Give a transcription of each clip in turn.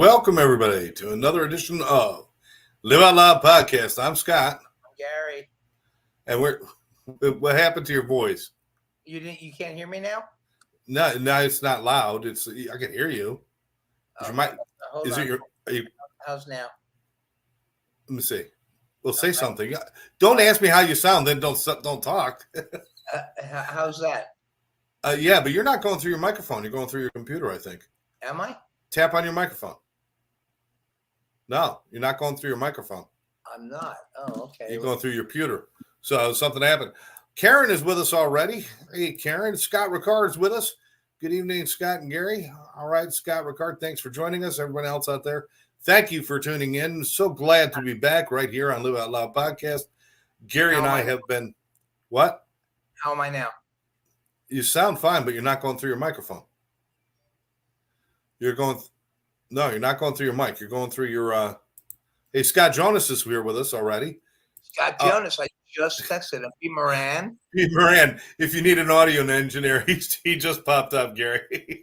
welcome everybody to another edition of Live Out Loud Podcast. I'm Scott, Gary. and what happened to your voice? You can't hear me now? No, it's not loud. I can hear you. Hold on. How's now? Let me see. Well, say something. Don't ask me how you sound, then don't talk. How's that? Yeah, but you're not going through your microphone. You're going through your computer, I think. Am I? Tap on your microphone. No, you're not going through your microphone. I'm not. Oh, okay. You're going through your computer. So something happened. Karen is with us already. Hey, Karen. Scott Ricard is with us. Good evening, Scott and Gary. All right, Scott Ricard, thanks for joining us. Everyone else out there, thank you for tuning in. So glad to be back right here on Live Out Loud Podcast. Gary and I have been, what? How am I now? You sound fine, but you're not going through your microphone. You're not going through your mic. You're going through your, hey, Scott Jonas is here with us already. Scott Jonas, I just texted him. Pete Moran. Pete Moran, if you need an audio engineer, he just popped up, Gary.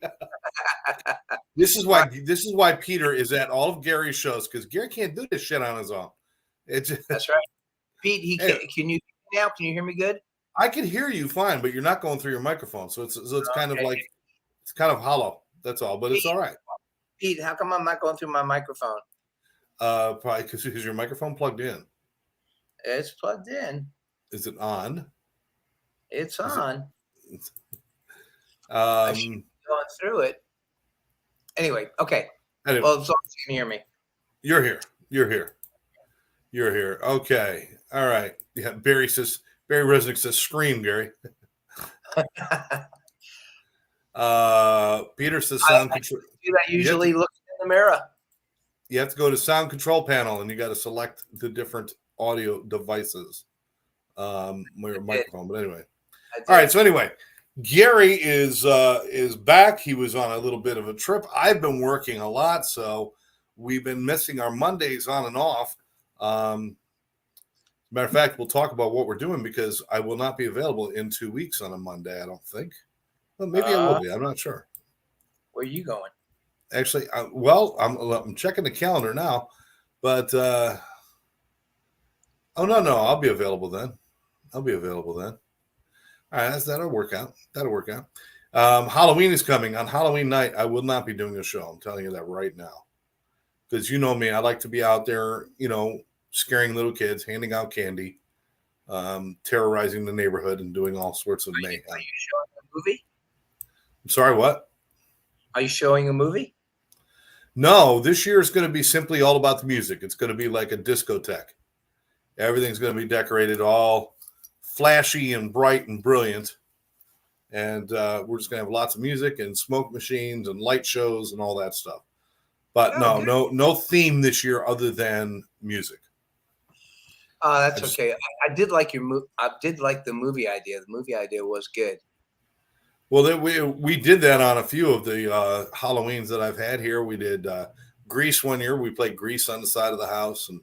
This is why Peter is at all of Gary's shows, because Gary can't do this shit on his own. That's right. Pete, can you now? Can you hear me good? I can hear you fine, but you're not going through your microphone, so it's kind of like it's kind of hollow. That's all, but Pete, it's all right. Pete, how come I'm not going through my microphone? Probably because your microphone plugged in. It's plugged in. Is it on? It's on. I should be going through it. Anyway, okay. Well, as long as you can hear me. You're here. Okay. All right. Yeah. Barry Resnick says, "Scream, Gary." Peter says, "Sound control." Do that usually looking in the mirror. You have to go to sound control panel, and you got to select the different audio devices. Your microphone, but anyway. All right. So anyway, Gary is back. He was on a little bit of a trip. I've been working a lot, so we've been missing our Mondays on and off. Matter of fact, we'll talk about what we're doing because I will not be available in 2 weeks on a Monday. I don't think. Well, maybe I will be. I'm not sure. Where are you going? Actually, I'm checking the calendar now, but no, I'll be available then. All right, that'll work out. Halloween is coming. On Halloween night, I will not be doing a show. I'm telling you that right now. Because you know me, I like to be out there, scaring little kids, handing out candy, terrorizing the neighborhood, and doing all sorts of mayhem. Are you showing a movie? I'm sorry, what? Are you showing a movie? No, this year is going to be simply all about the music. It's going to be like a discotheque. Everything's going to be decorated all flashy and bright and brilliant. And we're just going to have lots of music and smoke machines and light shows and all that stuff. But no theme this year other than music. That's okay. I did like I did like the movie idea. The movie idea was good. Well, we did that on a few of the Halloweens that I've had here. We did Grease one year. We played Grease on the side of the house, and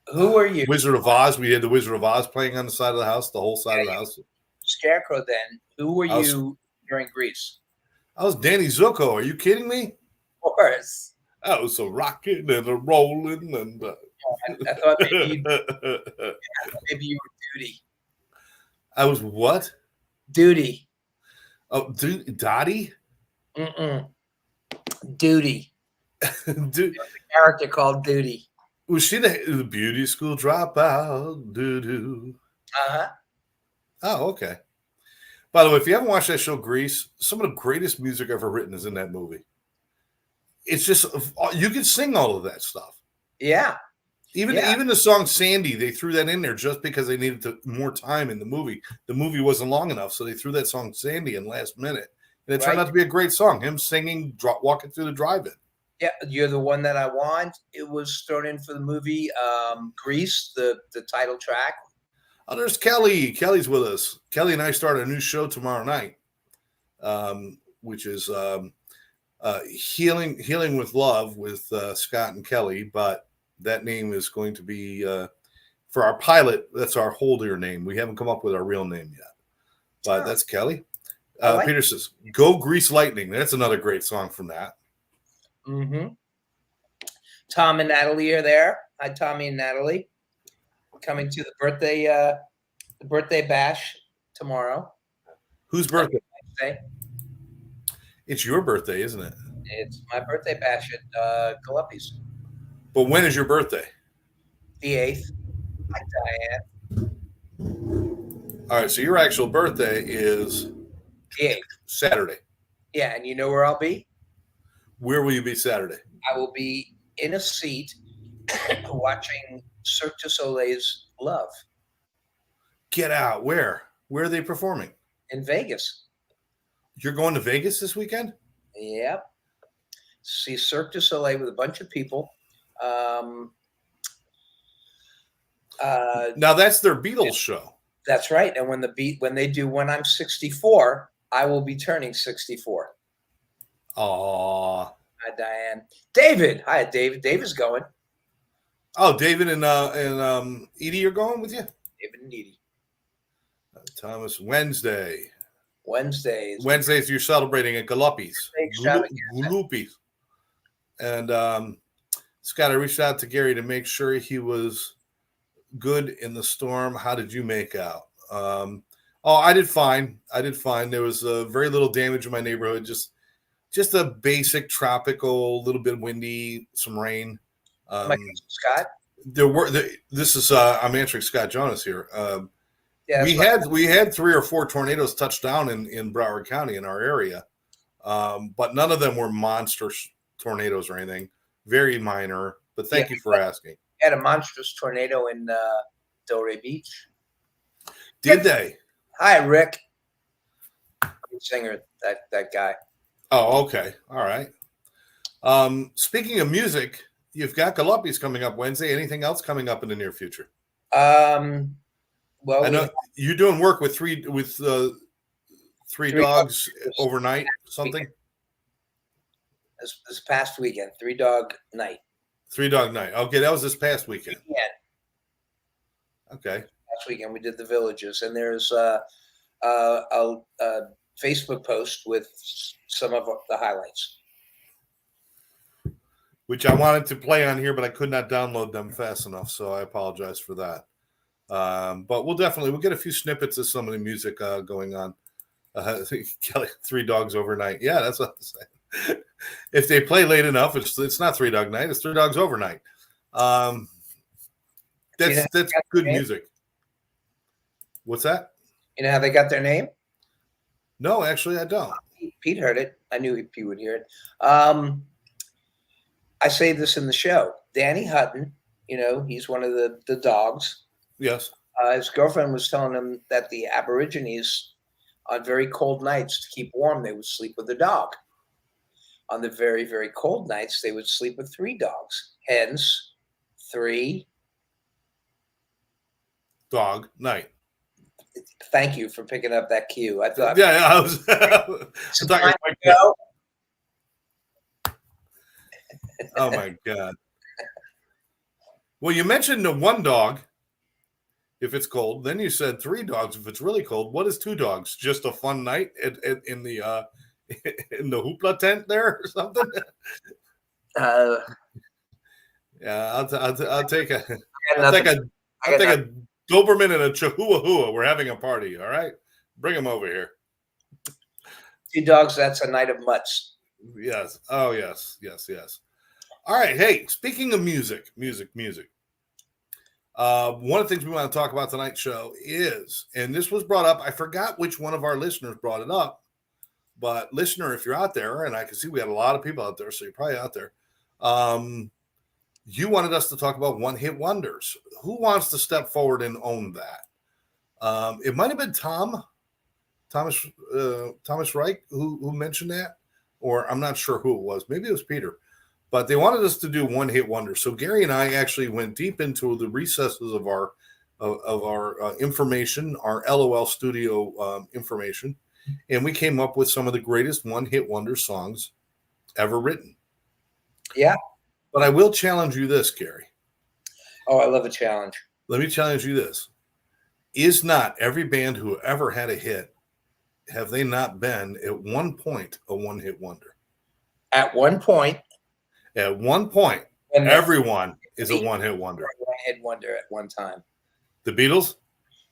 who were you? Wizard of Oz. We had the Wizard of Oz playing on the side of the house, the whole side of the house. Scarecrow. Then who were you during Grease? I was Danny Zuko. Are you kidding me? Of course. I was a rocking and a rolling, and I thought maybe you were Duty. I was what? Duty. Oh, Dottie? Duty. Dude. A character called Duty. Was she the beauty school dropout? Doo-doo. Uh-huh. Oh, okay. By the way, if you haven't watched that show, Grease, some of the greatest music ever written is in that movie. It's just, you can sing all of that stuff. Yeah. Even the song Sandy, they threw that in there just because they needed more time in the movie. The movie wasn't long enough, so they threw that song Sandy in last minute. And it turned out to be a great song. Him singing, walking through the drive-in. Yeah, You're the One That I Want. It was thrown in for the movie Grease, the title track. Oh, there's Kelly. Kelly's with us. Kelly and I start a new show tomorrow night, which is Healing with Love with Scott and Kelly, but that name is going to be for our pilot. That's our holder name. We haven't come up with our real name yet, but that's Kelly. Peter says, "Go Grease Lightning." That's another great song from that. Mm-hmm. Tom and Natalie are there. Hi, Tommy and Natalie. Coming to the birthday bash tomorrow. Whose birthday? Wednesday. It's your birthday, isn't it? It's my birthday bash at Galuppi's. But when is your birthday? The 8th. Hi, Diane. All right, so your actual birthday is The 8th. Saturday. Yeah, and you know where I'll be? Where will you be Saturday? I will be in a seat watching Cirque du Soleil's Love Get out. Where? Where are they performing? in Vegas. You're going to Vegas this weekend? Yep. See Cirque du Soleil with a bunch of people. Now that's their Beatles show. That's right. And when they do When I'm 64, I will be turning 64. Aw. Hi, Diane. David. Hi, David. David's going. Oh, David and Edie are going with you? David and Edie. Thomas, Wednesdays. Wednesdays. You're celebrating at Galuppi's. Galuppi's. And Scott, I reached out to Gary to make sure he was good in the storm. How did you make out? I did fine. There was very little damage in my neighborhood. Just a basic tropical, little bit windy, some rain. Scott. I'm answering Scott Jonas here. Yeah, we had 3 or 4 tornadoes touch down in Broward County in our area, but none of them were monster tornadoes or anything. Very minor. But thank you for asking. Had a monstrous tornado in Delray Beach. Did they? Hi, Rick. Good singer, that guy. Oh, okay. All right. Speaking of music, you've got Galuppi's coming up Wednesday. Anything else coming up in the near future? Well, I know you're doing work with three dogs overnight. Something. This past weekend, 3 Dog Night. 3 Dog Night. Okay, that was this past weekend. Yeah. Okay. Last weekend we did the villages, and there's a Facebook post with some of the highlights, which I wanted to play on here, but I could not download them fast enough, so I apologize for that. But we'll get a few snippets of some of the music going on. Kelly, 3 Dogs Overnight. Yeah, that's what I'm saying. If they play late enough, it's not 3 Dog Night. It's 3 Dogs Overnight. That's good music. What's that? You know how they got their name? No, actually, I don't. Pete heard it. I knew Pete would hear it. I say this in the show. Danny Hutton, he's one of the dogs. Yes. His girlfriend was telling him that the Aborigines, on very cold nights, to keep warm, they would sleep with a dog. On the very, very cold nights, they would sleep with 3 dogs. Hence, 3 Dog Night. Thank you for picking up that cue. I thought. Yeah, I was. Oh my God. Well, you mentioned the 1 dog if it's cold. Then you said 3 dogs if it's really cold. What is 2 dogs? Just a fun night in the hoopla tent there or something? Yeah, I'll take a Doberman and a Chihuahua. We're having a party. All right, bring them over here. 2 dogs. That's a night of mutts. Yes. Oh yes. All right. Hey, speaking of music. One of the things we want to talk about tonight's show is, and this was brought up, I forgot which one of our listeners brought it up, but listener, if you're out there, and I can see we had a lot of people out there, so you're probably out there. You wanted us to talk about one-hit wonders. Who wants to step forward and own that? It might have been Thomas Reich who mentioned that, or I'm not sure who it was. Maybe it was Peter. But they wanted us to do one-hit wonders. So Gary and I actually went deep into the recesses of our information, our LOL Studio information, and we came up with some of the greatest one-hit wonder songs ever written. Yeah. But I will challenge you this, Gary. Oh, I love a challenge. Let me challenge you this. Is not every band who ever had a hit, have they not been at one point a one-hit wonder? At one point, At one point, And everyone is a one-hit wonder. One-hit wonder at one time. The Beatles,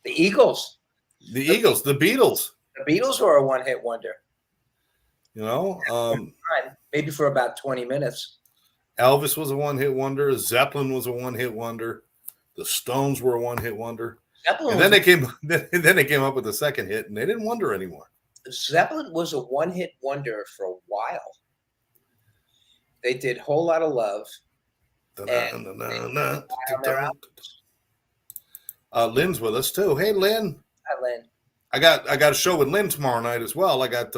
The Eagles. the Eagles, the Beatles. The Beatles were a one-hit wonder. You know, Maybe for about 20 minutes. Elvis was a one-hit wonder. Zeppelin was a one-hit wonder. The Stones were a one-hit wonder. Zeppelin And then they came up with the second hit, and they didn't wonder anymore. Zeppelin was a one-hit wonder for a while. They did Whole Lotta Love. Lynn's with us too. Hey, Lynn. Hi, Lynn. I got a show with Lynn tomorrow night as well. I got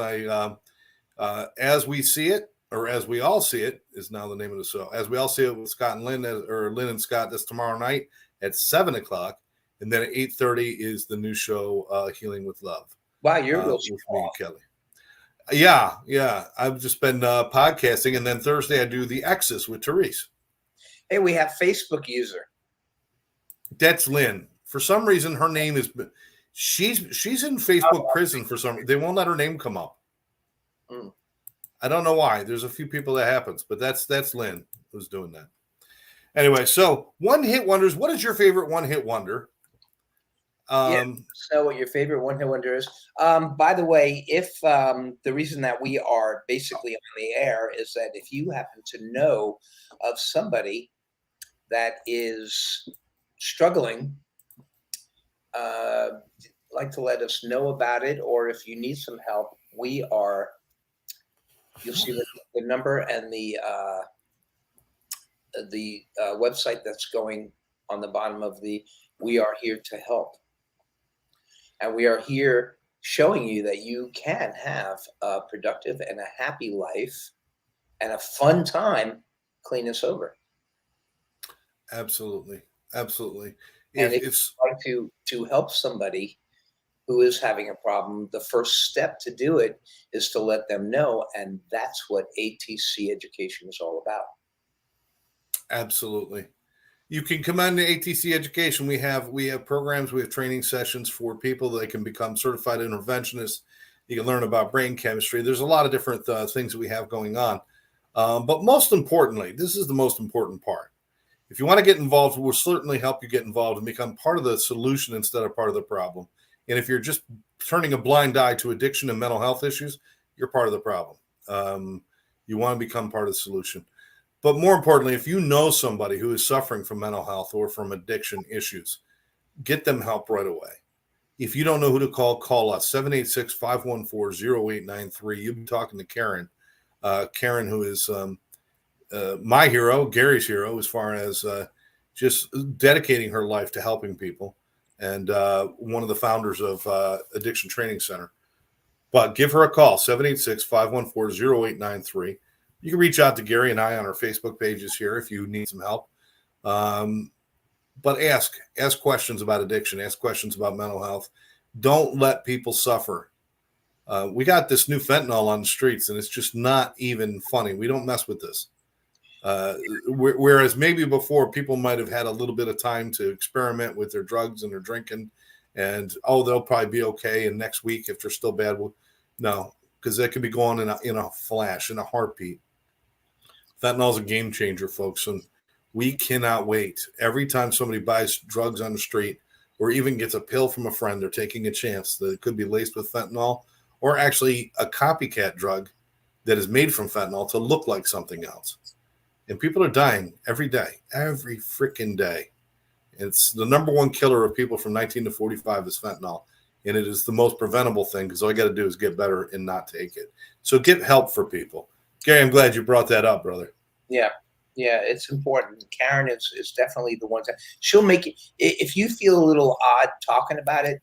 As We See It, or As We All See It is now the name of the show. As We All See It with Scott and Lynn, or Lynn and Scott. That's tomorrow night at 7:00, and then at 8:30 is the new show, Healing with Love. Wow, you're real with me and Kelly. Yeah. I've just been podcasting, and then Thursday I do the X's with Therese. Hey, we have Facebook user. That's Lynn. For some reason, her name is. She's in Facebook prison for some. They won't let her name come up. Mm. I don't know why. There's a few people that happens, but that's Lynn who's doing that. Anyway, so one-hit wonders. What is your favorite one-hit wonder? Know what your favorite one-hit wonder is. By the way, if the reason that we are basically on the air is that if you happen to know of somebody that is struggling, like to let us know about it, or if you need some help, you'll see the number and the website that's going on the bottom of we are here to help. And we are here showing you that you can have a productive and a happy life and a fun time clean and sober. Absolutely. And if you'd like to help somebody who is having a problem, the first step to do it is to let them know. And that's what ATC education is all about. Absolutely. You can come on to ATC education. We have programs, we have training sessions for people that can become certified interventionists. You can learn about brain chemistry. There's a lot of different things that we have going on. But most importantly, this is the most important part. If you want to get involved, we'll certainly help you get involved and become part of the solution instead of part of the problem. And if you're just turning a blind eye to addiction and mental health issues, you're part of the problem. You want to become part of the solution. But more importantly, if you know somebody who is suffering from mental health or from addiction issues, get them help right away. If you don't know who to call us, 786-514-0893. You'll be talking to Karen. Karen, who is my hero, Gary's hero, as far as just dedicating her life to helping people, and one of the founders of Addiction Training Center. But give her a call, 786-514-0893. You can reach out to Gary and I on our Facebook pages here if you need some help. But ask questions about addiction, ask questions about mental health. Don't let people suffer. We got this new fentanyl on the streets, and it's just not even funny. We don't mess with this. Whereas maybe before, people might have had a little bit of time to experiment with their drugs and their drinking, and they'll probably be okay. And next week, if they're still bad, no, because that could be going in a flash, in a heartbeat. Fentanyl is a game changer, folks, and we cannot wait. Every time somebody buys drugs on the street or even gets a pill from a friend, they're taking a chance that it could be laced with fentanyl or actually a copycat drug that is made from fentanyl to look like something else. And people are dying every day, every freaking day. It's the number one killer of people from 19 to 45 is fentanyl. And it is the most preventable thing because all you got to do is get better and not take it. So get help for people. Gary, I'm glad you brought that up, brother. Yeah, it's important. Karen is definitely the one. She'll make it. If you feel a little odd talking about it,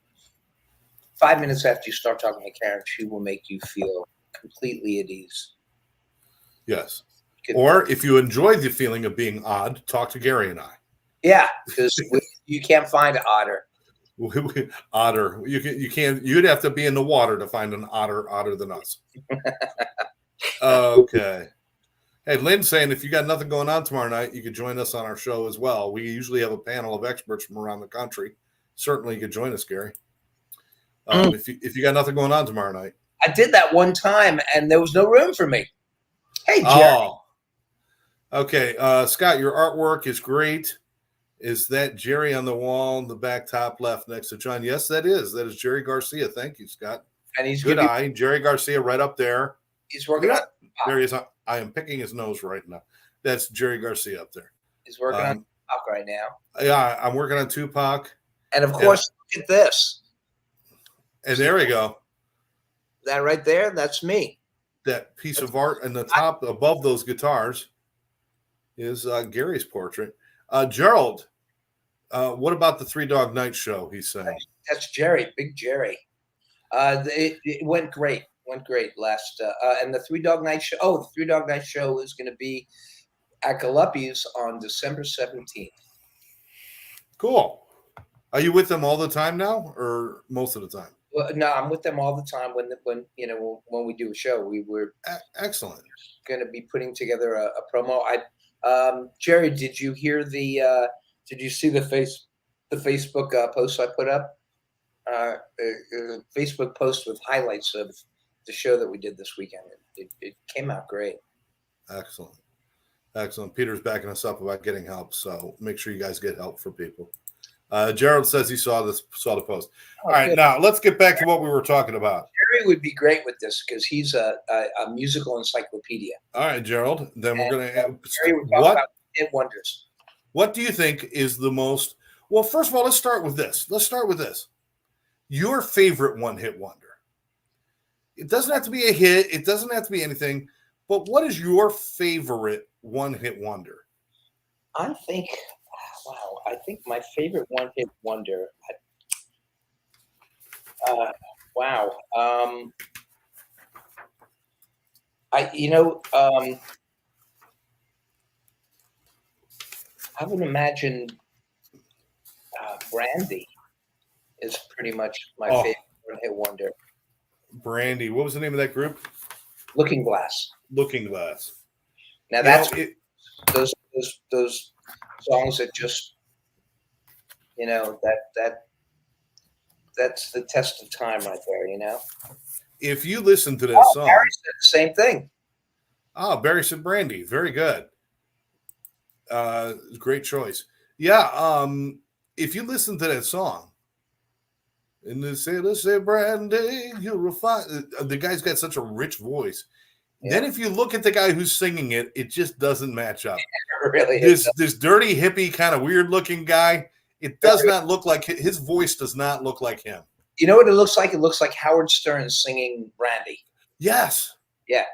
5 minutes after you start talking to Karen, she will make you feel completely at ease. Yes. Or if you enjoy the feeling of being odd, talk to Gary and I. Yeah, because you can't find an otter. Otter. You can't. You'd have to be in the water to find an odder than us. Okay. Hey, Lynn's saying if you got nothing going on tomorrow night, you could join us on our show as well. We usually have a panel of experts from around the country. Certainly, you could join us, Gary. If you got nothing going on tomorrow night. I did that one time, and there was no room for me. Hey, Jerry. Okay, Scott, your artwork is great. Is that Jerry on the wall in the back top left next to John? Yes, that is. That is Jerry Garcia. Thank you, Scott. And he's Good eye. Jerry Garcia right up there. He's working on. There he is. I am picking his nose right now. That's Jerry Garcia up there. He's working on Tupac right now. Yeah, I'm working on Tupac. And of course, look at this. And there we go. That right there, that's me. That piece of art in the top above those guitars is Gary's portrait. Gerald, what about the Three Dog Night show? He's saying that's Jerry, Big Jerry. It went great. Went great last. And the Three Dog Night show. Oh, the Three Dog Night show is going to be at Galuppi's on December 17th. Cool. Are you with them all the time now, or most of the time? Well, no, I'm with them all the time. When we do a show, we're excellent. Going to be putting together a promo. Jerry, did you hear the? Did you see the Facebook post I put up? A Facebook post with highlights of the show that we did this weekend. It came out great. Excellent. Peter's backing us up about getting help, so make sure you guys get help for people. Gerald says he saw the post. All right, good. Now let's get back to what we were talking about. Jerry would be great with this because he's a musical encyclopedia. All right, Gerald. Then we're going to. Jerry would talk about hit wonders. What do you think is the most? Well, first of all, let's start with this. Your favorite one-hit wonder. It doesn't have to be a hit. It doesn't have to be anything. But what is your favorite one-hit wonder? I think my favorite one-hit wonder. I would imagine Brandy is pretty much my favorite one-hit wonder. Brandy. What was the name of that group? Looking Glass. Now that's those songs that just that's the test of time right there. If you listen to that song, Barry said the same thing. Oh, Barry said Brandy. Very good. Great choice. Yeah. If you listen to that song, and let's say Brandy, you'll refine. The guy's got such a rich voice. Yeah. Then if you look at the guy who's singing it, it just doesn't match up. Really, this dirty hippie kind of weird looking guy. It does not look like his voice does not look like him. You know what it looks like? It looks like Howard Stern singing Brandy. Yes. Yeah,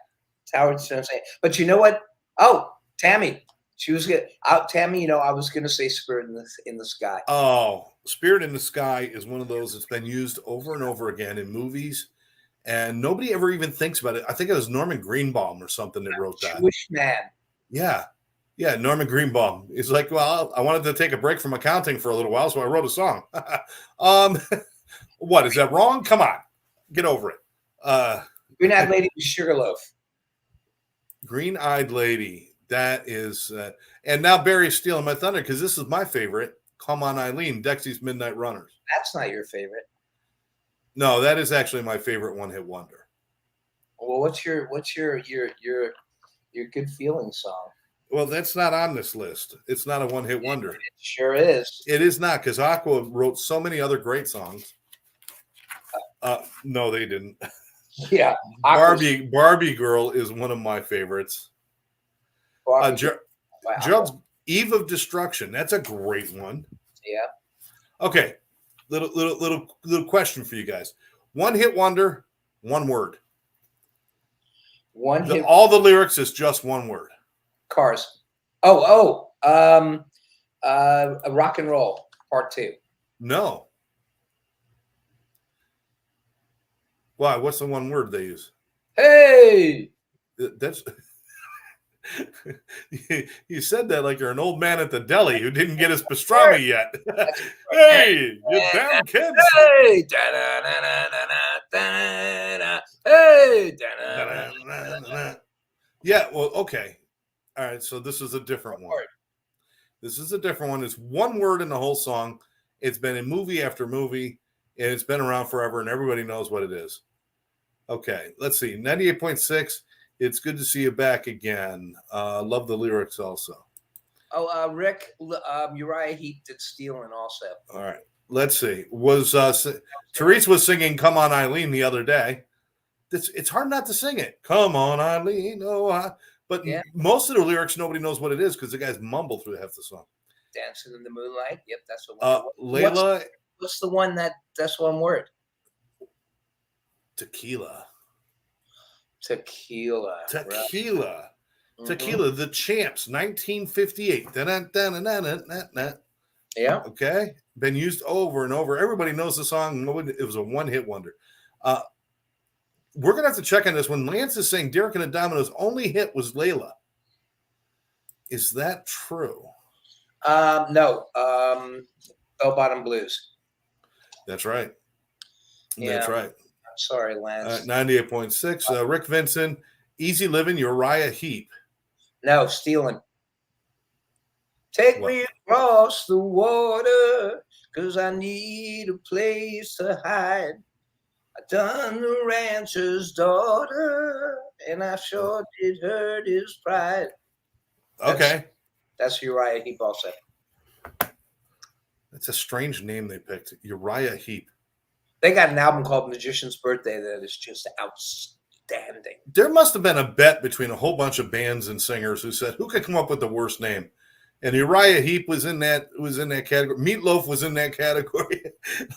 it's Howard Stern saying. But you know what? Oh, Tammy. She was good. Tammy, I was going to say Spirit in the Sky. Oh, Spirit in the Sky is one of those that's been used over and over again in movies, and nobody ever even thinks about it. I think it was Norman Greenbaum or something that wrote that. Jewish man. Yeah, Norman Greenbaum. He's like, well, I wanted to take a break from accounting for a little while, so I wrote a song. What, is that wrong? Come on, get over it. Green-Eyed Lady with Sugarloaf. Green-Eyed Lady. That is, and now Barry's stealing my thunder because this is my favorite. Come On, Eileen, Dexy's Midnight Runners. That's not your favorite. No, that is actually my favorite one-hit wonder. Well, what's your good feeling song? Well, that's not on this list. It's not a one-hit wonder. It sure is. It is not because Aqua wrote so many other great songs. No, they didn't. Yeah, Barbie Girl is one of my favorites. Gerald's Eve of Destruction. That's a great one. Yeah. Okay. Little question for you guys. One hit wonder, one word. All the lyrics is just one word. Cars. Rock and Roll Part 2. No. Why? What's the one word they use? Hey. That's. You said that like you're an old man at the deli who didn't get his pastrami yet. Hey, you damn kids! Hey, hey, yeah. Well, okay. All right. So this is a different one. This is a different one. It's one word in the whole song. It's been in movie after movie, and it's been around forever, and everybody knows what it is. Okay. Let's see. 98.6. It's good to see you back again. Love the lyrics also. Oh, Rick, Uriah Heep did Stealing also. All right. Let's see. Was Therese was singing "Come On, Eileen" the other day. It's hard not to sing it. Come on, Eileen. Oh, but Yeah. most of the lyrics nobody knows what it is because the guys mumble through half the song. Dancing in the Moonlight. Yep, that's the one. Layla, What's the one that's one word? Tequila. Tequila. Tequila. Right. Tequila, The Champs, 1958. Da-da-da-da-da-da-da. Yeah. Okay. Been used over and over. Everybody knows the song. It was a one-hit wonder. We're going to have to check on this. When Lance is saying Derek and the Dominoes' only hit was Layla. Is that true? No. Bell Bottom Blues. That's right. Yeah. That's right. I'm sorry, Lance. 98.6. Rick Vincent, Easy Living, Uriah Heep. No, Stealing. Take me across the water, 'cause I need a place to hide. I done the rancher's daughter, and I sure did hurt his pride. Okay. That's Uriah Heep also. That's a strange name they picked. Uriah Heep. They got an album called Magician's Birthday that is just outstanding. There must have been a bet between a whole bunch of bands and singers who said, who could come up with the worst name? And Uriah Heep was in that category. Meatloaf was in that category.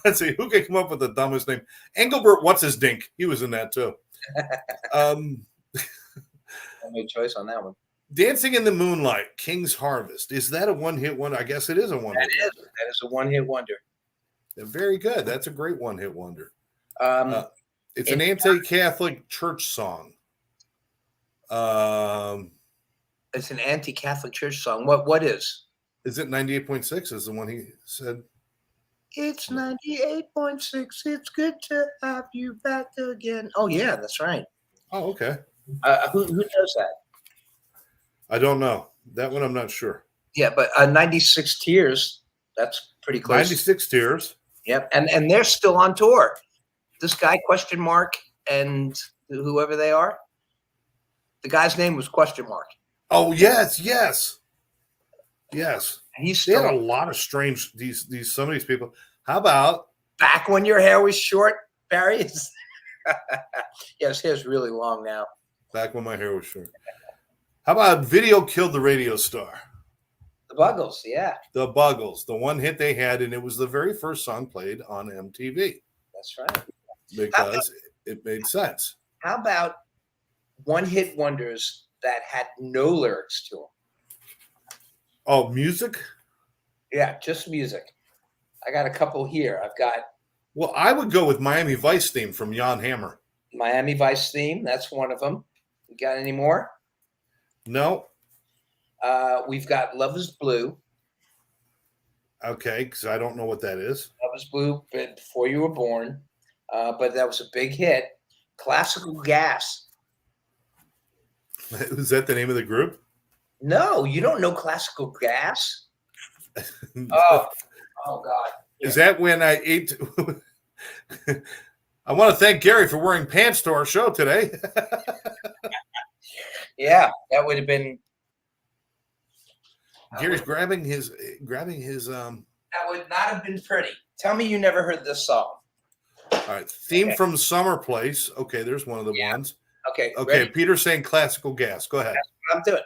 Let's see, who could come up with the dumbest name? Engelbert, what's his dink? He was in that too. I made a choice on that one. Dancing in the Moonlight, King's Harvest. Is that a one-hit wonder? I guess it is a one-hit wonder. That is a one-hit wonder. Very good. That's a great one-hit wonder. It's an anti-Catholic church song. It's an anti-Catholic church song. What is? Is it 98.6 is the one he said? It's 98.6. It's good to have you back again. Oh, yeah, that's right. Oh, okay. Who does that? I don't know. That one I'm not sure. Yeah, but 96 Tears, that's pretty close. 96 Tears. Yep, and they're still on tour. This guy, question mark, and whoever they are, the guy's name was question mark. Oh, yes. He's They still had a lot of strange some of these people. How about back when your hair was short, Barry? Yeah, his hair's really long now. back when my hair was short? How about Video Killed the Radio Star? The Buggles, yeah. The Buggles, the one hit they had, and it was the very first song played on MTV. That's right. Because it made sense. How about one-hit wonders that had no lyrics to them? Oh, music? Yeah, just music. I got a couple here. I've got Well, I would go with Miami Vice theme from Jan Hammer. Miami Vice theme. That's one of them. You got any more? No? We've got Love is Blue. Okay, because I don't know what that is. Love is Blue before you were born. But that was a big hit. Classical Gas. Is that the name of the group? No, you don't know Classical Gas? Oh God. Is that when I ate? I want to thank Gary for wearing pants to our show today. Yeah, that would have been. Gary's grabbing his. That would not have been pretty. Tell me you never heard this song. All right, theme from Summer Place. Okay, there's one of the ones. Okay. Okay, Ready? Peter saying Classical Gas. Go ahead. That's what I'm doing.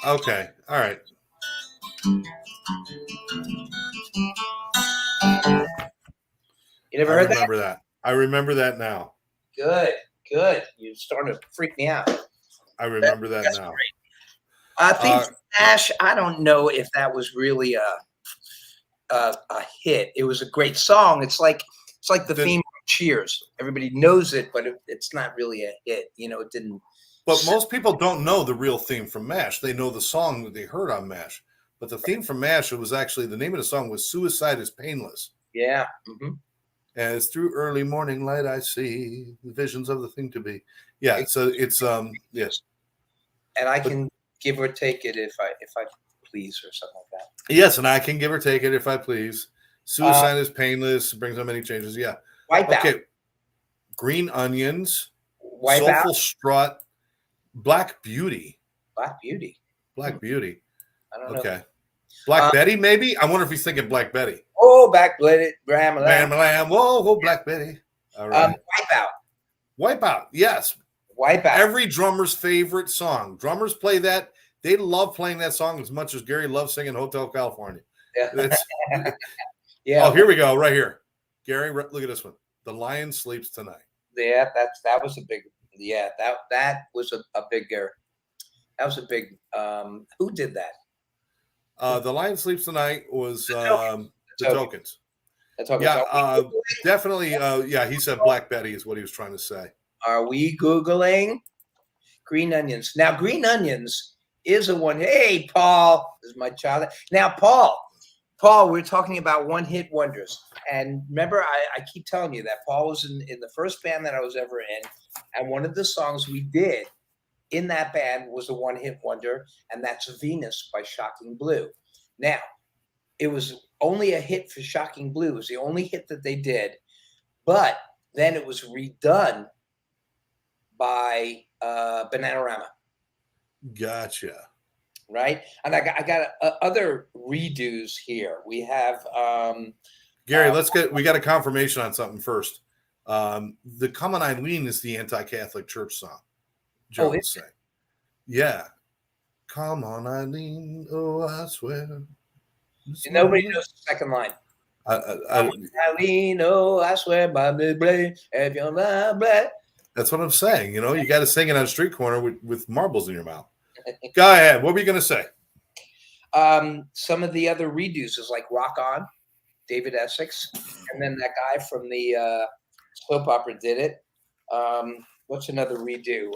Okay, all right. You never I heard that? remember that. I remember that now. Good. You're starting to freak me out. I remember that That's now. great. I think Ash. I don't know if that was really a hit. It was a great song. It's like the theme from Cheers. Everybody knows it, but it's not really a hit. You know, it didn't. But most people don't know the real theme from MASH. They know the song that they heard on MASH. But the theme from MASH, it was actually, the name of the song was Suicide is Painless. Yeah. Mm-hmm. As through early morning light I see the visions of the thing to be. Yeah, so it's yes. And I can give or take it if I please or something like that. Yes, and I can give or take it if I please. Suicide is painless. Brings on many changes. Yeah. Wipeout. Okay. Green Onions. Wipeout. Soulful Strut. Black Beauty. Black Beauty. Black Beauty. I don't know. Okay. Black Betty, maybe? I wonder if he's thinking Black Betty. Oh, Backbladed. Ram. Whoa, whoa, Black Betty. All right. Wipeout. Wipeout. Yes. Wipeout. Every drummer's favorite song. Drummers play that. They love playing that song as much as Gary loves singing Hotel California. Yeah. Oh, here we go, right here. Gary, look at this one. The Lion Sleeps Tonight. Yeah, that was a big. Yeah, that was a bigger. That was a big. Who did that? The Lion Sleeps Tonight was The Tokens. That's what Yeah, definitely. Yeah, he said Black Betty is what he was trying to say. Are we Googling Green Onions? Now, Green Onions is a one. Hey, Paul, this is my child. Now, Paul, we're talking about one-hit wonders. And remember, I keep telling you that Paul was in the first band that I was ever in. And one of the songs we did in that band was a one-hit wonder, and that's Venus by Shocking Blue. Now, it was only a hit for Shocking Blue. It was the only hit that they did. But then it was redone by Bananarama. Gotcha. Right? And I got other redos here. We have Gary, we got a confirmation on something first. The Come On Eileen is the anti-Catholic church song. Joe was saying. Yeah. Come on, Eileen. Oh, I swear. Nobody knows the second line. Eileen, oh, I swear by the blade, if you're not black. That's what I'm saying. You know, you got to sing it on a street corner with marbles in your mouth. Go ahead. What were you going to say? Some of the other redos is like Rock On, David Essex, and then that guy from the soap opera did it. What's another redo?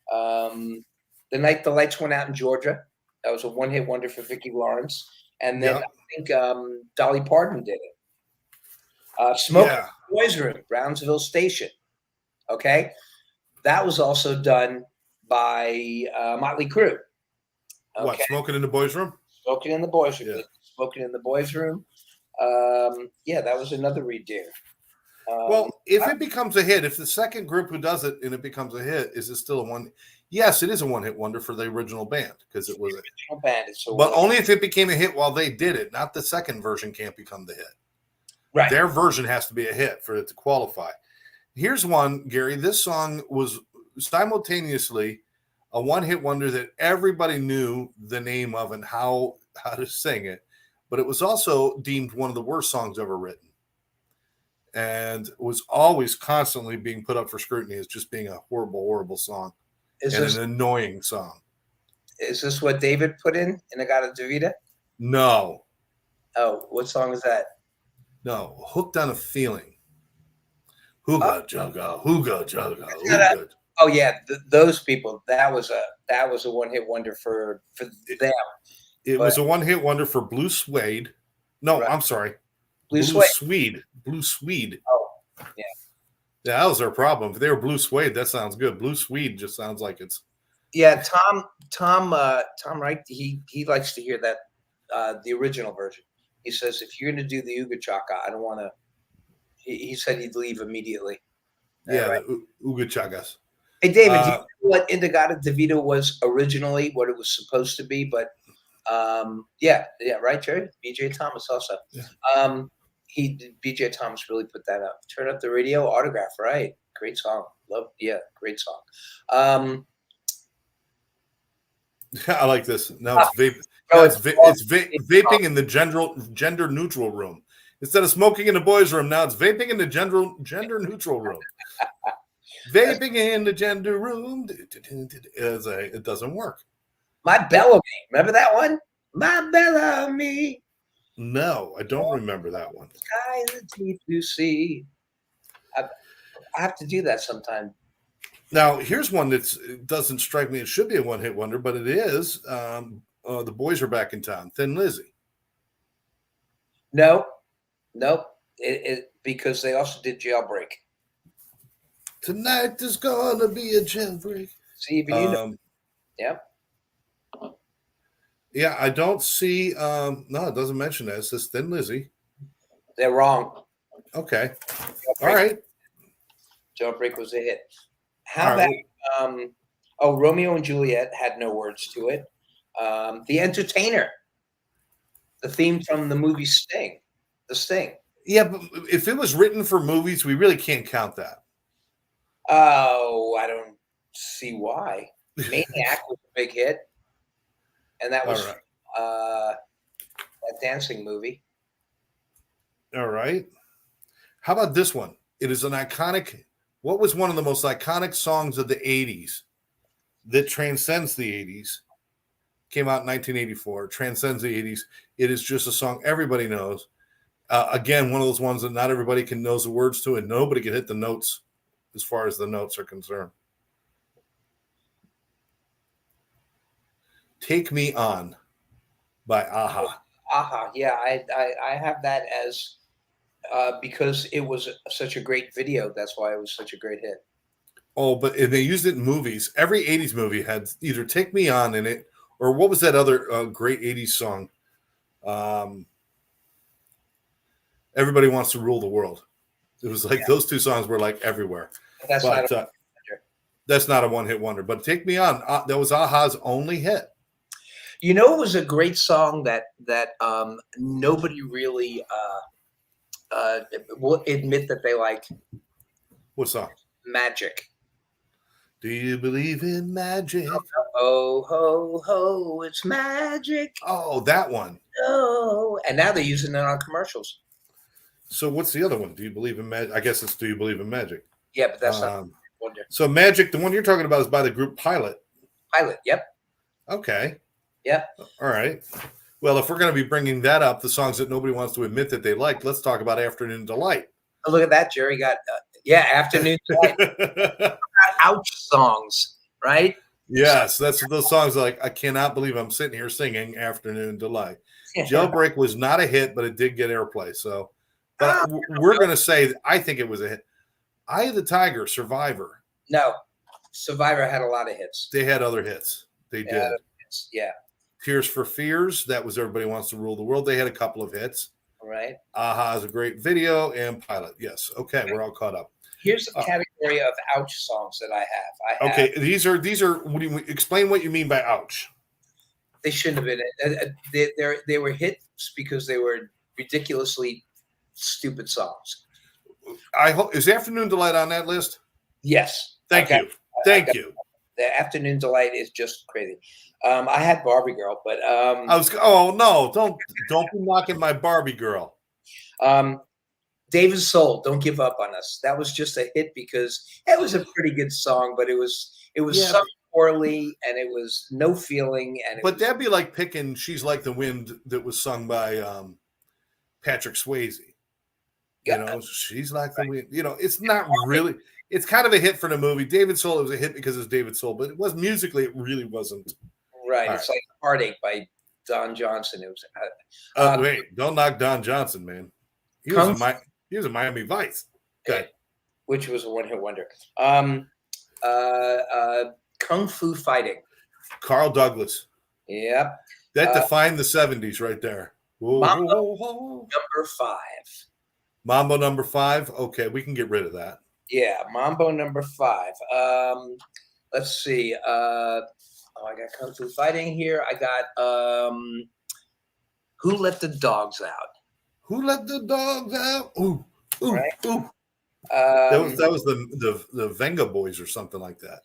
The Night the Lights Went Out in Georgia. That was a one-hit wonder for Vicki Lawrence. And then I think Dolly Parton did it. Smoke in the Boys Room, Brownsville Station. Okay? That was also done by Motley Crue. Okay? What, Smoking in the Boys Room? Smoking in the Boys Room. Yeah. Smoking in the Boys Room. Yeah, that was another redo. Well, if it becomes a hit, if the second group who does it and it becomes a hit, is it still a one? Yes, it is a one-hit wonder for the original band because it was the original band. But only if it became a hit while they did it. Not the second version can't become the hit. Right. Their version has to be a hit for it to qualify. Here's one, Gary. This song was simultaneously a one-hit wonder that everybody knew the name of and how to sing it, but it was also deemed one of the worst songs ever written. And was always constantly being put up for scrutiny as just being a horrible, horrible song an annoying song. Is this what David put in In-A-Gadda-Da-Vida? No. Oh, what song is that? No, Hooked on a Feeling. Hooga Jugga, Hooga Jugga. Oh yeah, those people. That was a one-hit wonder for them. It was a one-hit wonder for Blue Suede. No, right. I'm sorry. Blue Swede. Blue Swede. Oh, yeah. Yeah, that was their problem. If they were Blue Suede, that sounds good. Blue Swede just sounds like it's. Yeah, Tom Wright. He likes to hear that the original version. He says if you're going to do the Ooga Chaka, I don't want to. He said he'd leave immediately. Yeah, right? Ooga Chakas. Hey, David, do you know what In-A-Gadda-Da-Vida was originally? What it was supposed to be, but yeah, right, Jerry. BJ Thomas also. Yeah. BJ Thomas really put that up. Turn Up the Radio, Autograph, right? Great song. Great song. I like this. Now it's vape. It's vaping in the gender neutral room. Instead of smoking in the boys' room, now it's vaping in the gender neutral room. Vaping in the gender room. It doesn't work. My Bellamy. Remember that one? My Bellamy. No, I don't remember that one. Sky the deep blue sea. I have to do that sometime. Now, here's one that doesn't strike me. It should be a one-hit wonder, but it is. The Boys Are Back in Town. Thin Lizzy. Nope. Because they also did Jailbreak. Tonight there's gonna be a jailbreak. See, even you know. Yep. Yeah, I don't see. No, it doesn't mention that. It says Thin Lizzy. They're wrong. Okay. All Jailbreak, right. Jailbreak was a hit. All How right. about Romeo and Juliet had no words to it. The Entertainer, the theme from the movie Sting, The Sting. Yeah, but if it was written for movies, we really can't count that. Oh, I don't see why. Maniac was a big hit, and that All was right. that dancing movie. All right. How about this one? It is an iconic. What was one of the most iconic songs of the 80s that transcends the 80s? Came out in 1984, transcends the 80s. It is just a song everybody knows. Again, one of those ones that not everybody can knows the words to, and nobody can hit the notes as far as the notes are concerned. Take Me On by Aha. Aha, yeah, I have that as because it was such a great video. That's why it was such a great hit. Oh, but and they used it in movies. Every 80s movie had either Take Me On in it, or what was that other great 80s song? Everybody Wants to Rule the World. It was like those two songs were like everywhere. But that's But not. that's not a one-hit wonder. But Take Me On, that was Aha's only hit. You know, it was a great song that nobody really will admit that they like. What song? Magic. Do you believe in magic? Oh ho ho, it's magic. Oh, that one. Oh, and now they're using it on commercials. So what's the other one? Do you believe in magic? I guess it's Do You Believe in Magic? Yeah, but that's not wonder. So Magic, the one you're talking about is by the group Pilot. Pilot. Yep. Okay. Yep. All right. Well, if we're going to be bringing that up, the songs that nobody wants to admit that they like, let's talk about Afternoon Delight. Oh, look at that, Jerry got Afternoon Delight. Ouch songs, right? Yes, that's those songs like I cannot believe I'm sitting here singing Afternoon Delight. Jailbreak was not a hit, but it did get airplay. So, but we're going to say I think it was a hit. Eye of the Tiger, Survivor. No, Survivor had a lot of hits. They had other hits. They did. Hits. Yeah. Tears for Fears. That was Everybody Wants to Rule the World. They had a couple of hits. Right. Aha is a great video, and Pilot. Yes. Okay, we're all caught up. Here's a category of ouch songs that I have. Okay, these are. What do you explain? What you mean by ouch? They shouldn't have been. They were hits because they were ridiculously stupid songs. I hope is Afternoon Delight on that list. Yes. Thank you. Thank you. The Afternoon Delight is just crazy. I had Barbie Girl, but I was. Oh no! Don't be knocking my Barbie Girl. David Soul, Don't Give Up on Us. That was just a hit because it was a pretty good song, but it was sung poorly and it was no feeling. But that'd be like picking "She's Like the Wind" that was sung by Patrick Swayze. You know, she's like the wind. You know, it's not really. It's kind of a hit for the movie. David Soul, it was a hit because it's David Soul, but it was musically, it really wasn't. Right. It's like Heartache by Don Johnson. It was. Wait, don't knock Don Johnson, man. He was a Miami Vice. Okay. Which was a one-hit wonder. Kung Fu Fighting. Carl Douglas. Yep. That defined the 70s right there. Whoa, Mambo number 5. Mambo number 5. Okay, we can get rid of that. Yeah, Mambo number 5. Let's see. I got Kung Fu Fighting here. I got Who Let the Dogs Out? Who Let the Dogs Out? Ooh, ooh, right? Ooh. That was the Venga Boys or something like that.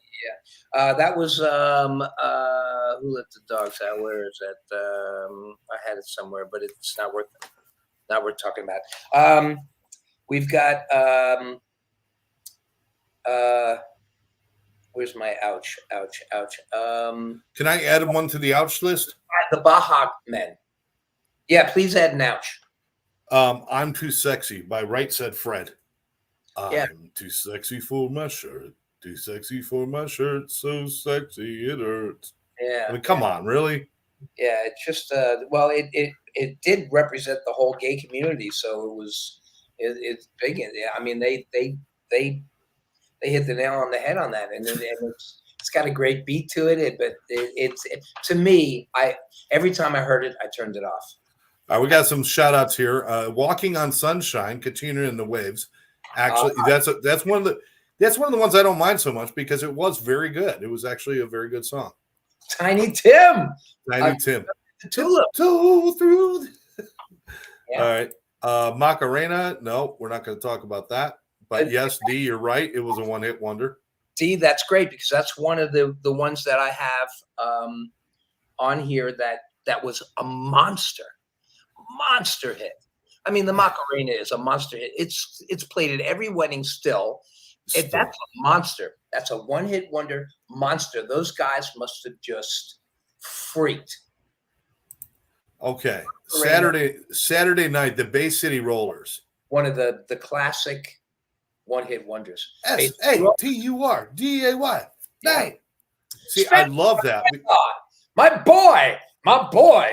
Yeah, that was Who Let the Dogs Out? Where is that? I had it somewhere, but it's not worth talking about. We've got where's my ouch? Can I add one to the ouch list? The Baja Men. Yeah, please add an ouch. I'm Too Sexy by Right Said Fred. I'm too sexy for my shirt. Too sexy for my shirt. So sexy it hurts. Yeah. I mean, come on, really? Yeah, it's just it did represent the whole gay community, so it's big. I mean, they hit the nail on the head on that, and it's got a great beat to it. But it's to me, every time I heard it, I turned it off. All right, we got some shout outs here. Walking on Sunshine, Katrina and the Waves. Actually, that's one of the ones I don't mind so much because it was very good. It was actually a very good song. Tiny Tim. Tiny Tim. The Tulip. Through. Yeah. All right. Macarena. No, we're not going to talk about that. But yes, D, you're right. It was a one-hit wonder. D, that's great because that's one of the ones that I have on here that was a monster hit. I mean, the Macarena is a monster hit. It's played at every wedding still. That's a monster. That's a one-hit wonder monster. Those guys must have just freaked. Okay. Saturday night, the Bay City Rollers. One of the classic one-hit wonders. SATURDAY. Yeah. See, I love that. My boy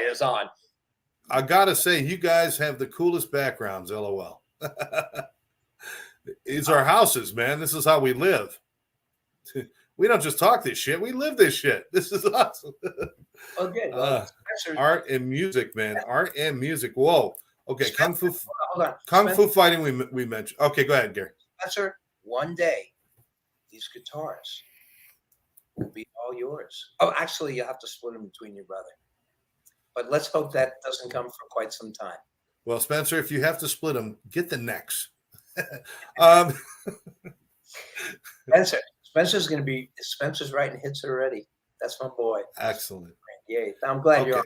is on. I gotta say, you guys have the coolest backgrounds, LOL. It's our houses, man. This is how we live. We don't just talk this shit. We live this shit. This is awesome. Okay. Art and music, man. Art and music. Whoa. Okay. Spencer, hold on. Kung Fu fighting we mentioned. Okay, go ahead, Gary. Spencer, one day, these guitars will be all yours. Oh, actually, you have to split them between your brother. But let's hope that doesn't come for quite some time. Well, Spencer, if you have to split them, get the necks. Spencer's writing hits already. That's my boy. Excellent. Yay. I'm glad you're on.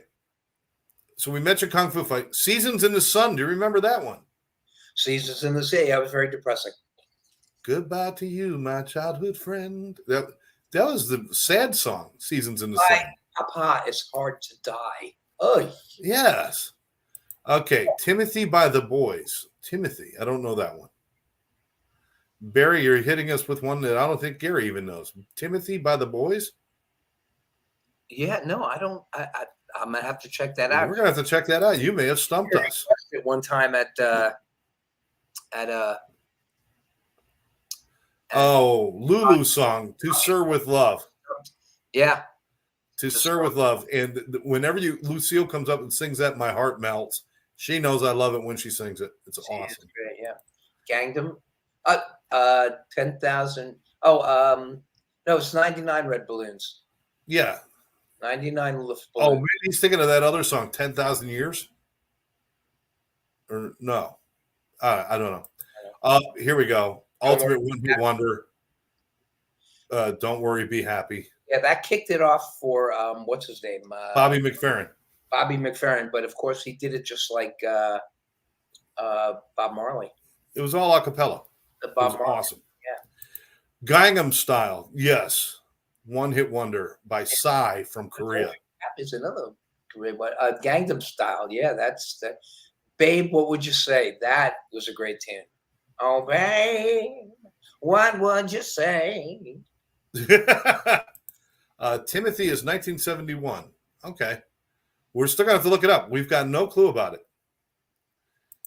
So we mentioned Kung Fu Fight. Seasons in the Sun. Do you remember that one? Seasons in the Sea. That was very depressing. Goodbye to you, my childhood friend. That was the sad song, Seasons in the Sun. Papa, it's hard to die. Oh, yes. Okay, Timothy by the Boys. Timothy, I don't know that one. Barry, you're hitting us with one that I don't think Gary even knows. Timothy by the Boys? Yeah, no, I don't. I'm gonna have to check that out. We're gonna have to check that out. You may have stumped us. At one time at Lulu song, To Sir with Love. Yeah. To Sir with Love. And whenever Lucille comes up and sings that, my heart melts. She knows I love it when she sings it. It's awesome. Great, yeah. Gangdom. 10,000. No, it's 99 red balloons. Yeah. 99 lift balloons. Oh, maybe he's thinking of that other song, 10,000 Years? Or no. I don't know. Here we go. Ultimate One-Hit Wonder. Don't Worry, Be Happy. Yeah, that kicked it off for what's his name? Bobby McFerrin. Bobby McFerrin, but of course he did it just like Bob Marley. It was all a cappella. It was awesome. Yeah. Gangnam Style, yes. One-hit wonder by Psy from Korea. That is another Korean one. Gangnam Style, yeah, that's that. Babe, what would you say? That was a great tune. Oh, babe, what would you say? Timothy is 1971. Okay. We're still going to have to look it up. We've got no clue about it.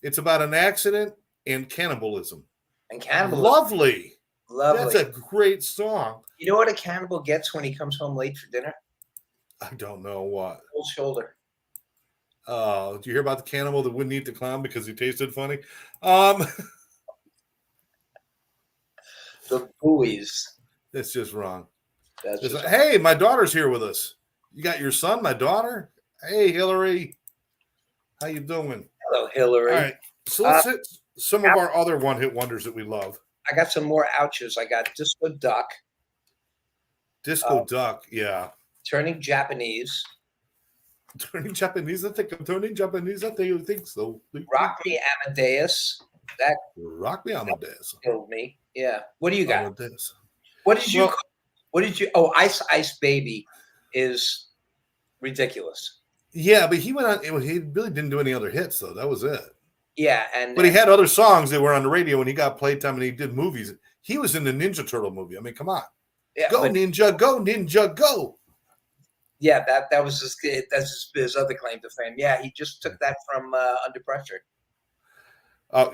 It's about an accident and cannibalism. Lovely. That's a great song. You know what a cannibal gets when he comes home late for dinner? I don't know what. Cold shoulder. Do you hear about the cannibal that wouldn't eat the clown because he tasted funny? The buoys. That's just wrong. That's hey, my daughter's here with us. You got your son, my daughter? Hey, Hillary. How you doing? Hello, Hillary. All right. So let's hit some of our other one-hit wonders that we love. I got some more ouches. I got Disco Duck. Disco Duck, yeah. Turning Japanese. Turning Japanese? I think I'm turning Japanese. I think so. Rock Me Amadeus. Rock Me Amadeus. Killed me. Yeah. What do you got? Amadeus. What did you? Oh, Ice Ice Baby is ridiculous. Yeah, but he went on. He really didn't do any other hits, though. That was it. Yeah, but he had other songs that were on the radio when he got playtime and he did movies. He was in the Ninja Turtle movie. I mean, come on. Yeah, go Ninja, go. Yeah, that was his other claim to fame. Yeah, he just took that from Under Pressure.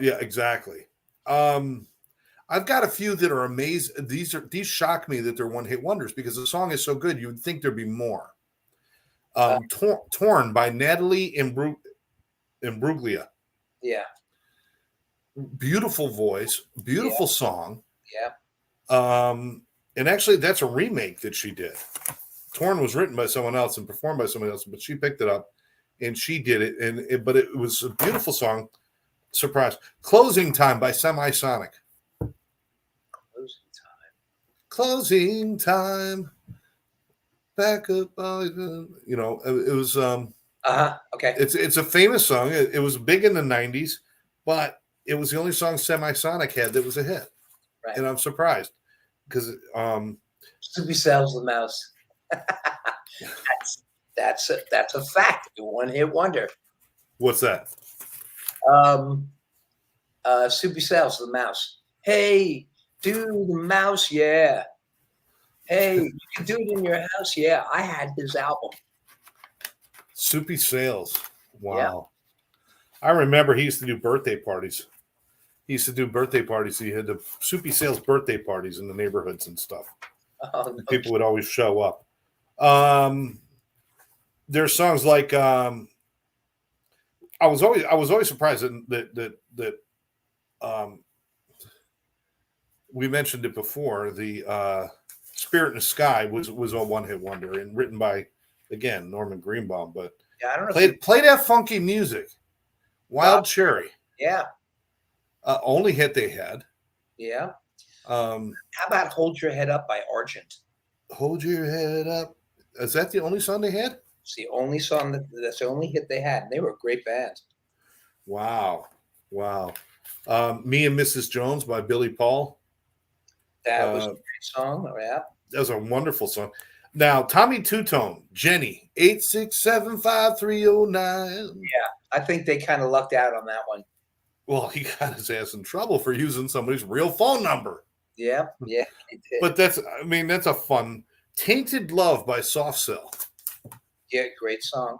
Yeah, exactly. I've got a few that are amazing. These shock me that they're one-hit wonders because the song is so good. You would think there'd be more. Torn by Natalie Imbruglia. Imbruglia. Yeah. Beautiful voice, beautiful song. Yeah. And actually, that's a remake that she did. Torn was written by someone else and performed by someone else, but she picked it up and she did it. But it was a beautiful song. Surprise. Closing Time by Semisonic. Closing Time. Back up. It was. Okay. It's a famous song. It was big in the 90s, but it was the only song Semisonic had that was a hit. Right. And I'm surprised because Soupy Sales the Mouse. that's a fact. A one-hit wonder. What's that? Soupy Sales the Mouse. Hey, do the mouse, yeah. Hey, you can do it in your house, yeah. I had his album. Soupy Sales. Wow. Yeah. I remember he used to do birthday parties. He had the Soupy Sales birthday parties in the neighborhoods and stuff. Oh, no. People would always show up. There's songs like I was always surprised that we mentioned it before. The Spirit in the Sky was a one-hit wonder and written by, again, Norman Greenbaum. But yeah, I don't know. Play that funky music. Wild Cherry. Yeah. Only hit they had. Yeah. How about Hold Your Head Up by Argent? Hold Your Head Up. Is that the only song they had? It's the only song that's the only hit they had. And they were a great band. Wow. Me and Mrs. Jones by Billy Paul. That was a great song. Yeah. That was a wonderful song. Now, Tommy Two-Tone, Jenny, 8675309. Yeah, I think they kind of lucked out on that one. Well, he got his ass in trouble for using somebody's real phone number. Yeah, he did. But that's a fun. Tainted Love by Soft Cell. Yeah, great song.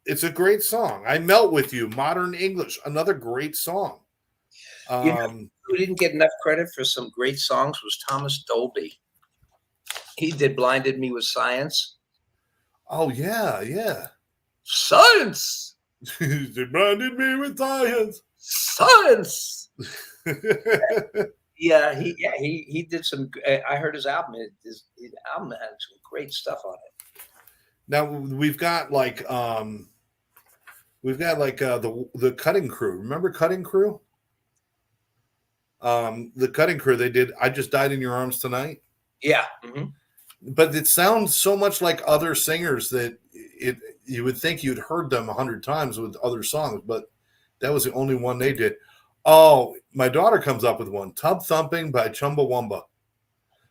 It's a great song. I Melt With You, Modern English, another great song. Who didn't get enough credit for some great songs was Thomas Dolby. He did Blinded Me with Science. Oh, yeah. Science! They blinded me with science. Science! He did some. I heard his album. His album had some great stuff on it. Now we've got like the Cutting Crew. Remember Cutting Crew? The Cutting Crew. They did I Just Died in Your Arms Tonight. Yeah. Mm-hmm. But it sounds so much like other singers that you would think you'd heard them 100 times with other songs, but that was the only one they did. Oh, my daughter comes up with one. Tub Thumping by Chumbawamba.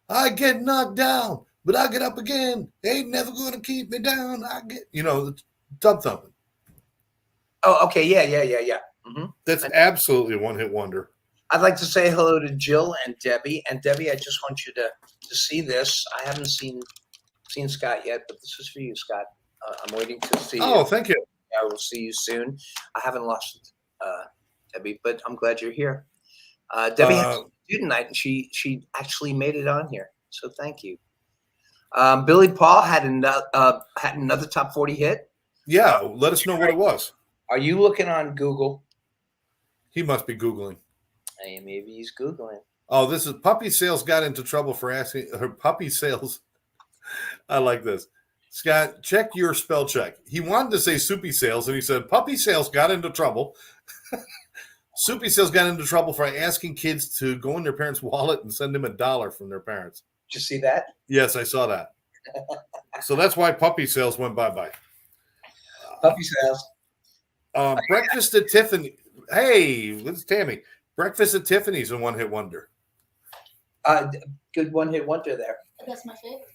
I get knocked down, but I get up again. Ain't never going to keep me down. Tub Thumping. Oh, okay. Yeah. Mm-hmm. That's absolutely a one-hit wonder. I'd like to say hello to Jill and Debbie. And Debbie, I just want you to see this. I haven't seen Scott yet, but this is for you, Scott. I'm waiting to see you. Oh, thank you. I will see you soon. I haven't lost Debbie, but I'm glad you're here. Debbie has to do tonight, and she actually made it on here. So thank you. Billy Paul had another top 40 hit. Yeah, let us know what it was. Are you looking on Google? He must be Googling. Hey, maybe he's Googling. Oh, this is Puppy Sales got into trouble for asking her Puppy Sales. I like this. Scott, check your spell check. He wanted to say Soupy Sales, and he said Puppy Sales got into trouble. Soupy Sales got into trouble for asking kids to go in their parents' wallet and send them $1 from their parents. Did you see that? Yes, I saw that. So that's why Puppy Sales went bye-bye. Puppy Sales. Breakfast at Tiffany. Hey, this is Tammy. Breakfast at Tiffany's a one-hit wonder. Good one-hit wonder there. That's my favorite.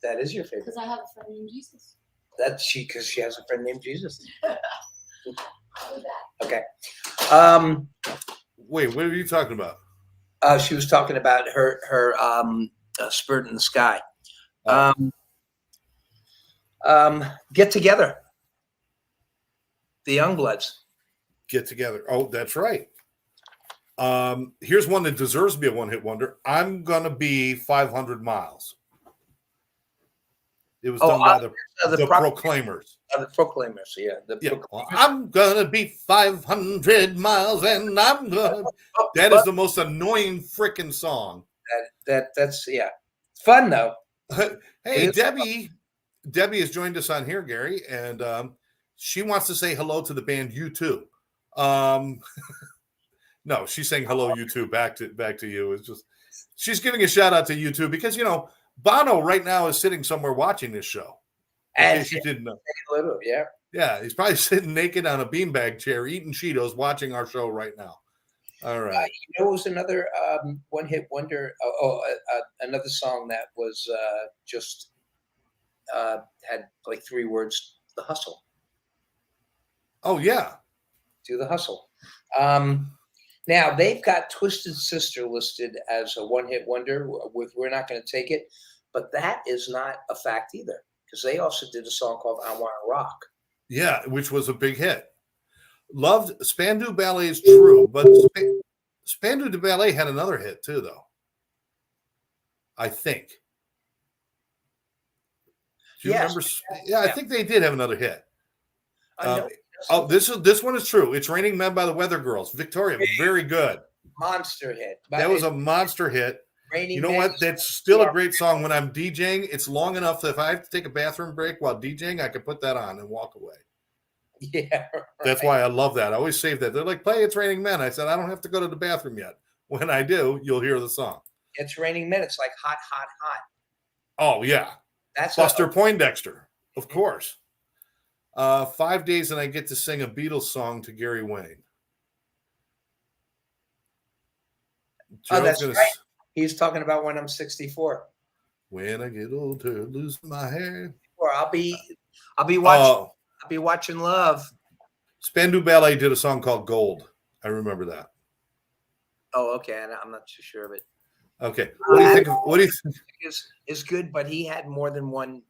That is your favorite. Because I have a friend named Jesus. Because she has a friend named Jesus. That. Okay. Wait, what are you talking about? She was talking about her Spirit in the Sky. Get Together. The Youngbloods. Get Together. Oh, that's right. Here's one that deserves to be a one-hit wonder. I'm Gonna Be 500 Miles. It was Oh, done by the the Proclaimers. The Proclaimers, yeah. The Yeah, Proclaimers. well, I'm gonna be 500 miles, and I'm gonna. That is the most annoying freaking song. That's yeah. Fun though. Hey, is Debbie has joined us on here, Gary, and she wants to say hello to the band U2. No, she's saying hello, U2, back to you. It's just she's giving a shout out to U2 because Bono right now is sitting somewhere watching this show. In And case you didn't know. little, yeah. Yeah, he's probably sitting naked on a beanbag chair eating Cheetos watching our show right now. All right. It was another one-hit wonder. Another song that was just had like 3 words: "The Hustle." Oh yeah. Do the hustle. Now they've got Twisted Sister listed as a one-hit wonder. We're not going to take it, but that is not a fact either because they also did a song called "I Want to Rock." Yeah, which was a big hit. Loved Spandau Ballet's True, but Spandau Ballet had another hit too, though. I think. Do you remember? Yeah, I think they did have another hit. This one is true. It's Raining Men by the Weather Girls. Victoria, very good. Monster hit. That was a monster hit. Raining You know Men what? That's still a great song. When I'm DJing, it's long enough that if I have to take a bathroom break while DJing, I can put that on and walk away. Yeah, right. That's why I love that. I always save that. They're like, play It's Raining Men. I said, I don't have to go to the bathroom yet. When I do, you'll hear the song. It's Raining Men. It's like hot, hot, hot. Oh, yeah. That's Buster Poindexter, of course. 5 days and I get to sing a Beatles song to Gary Wayne. That's right. He's talking about when I'm 64. When I get older, lose my hair. Or I'll be watching. I'll be watching Love. Spandau Ballet did a song called Gold. I remember that. Oh, okay. I'm not too sure of it. Okay. What do you think? What do you think? Is good, but he had more than one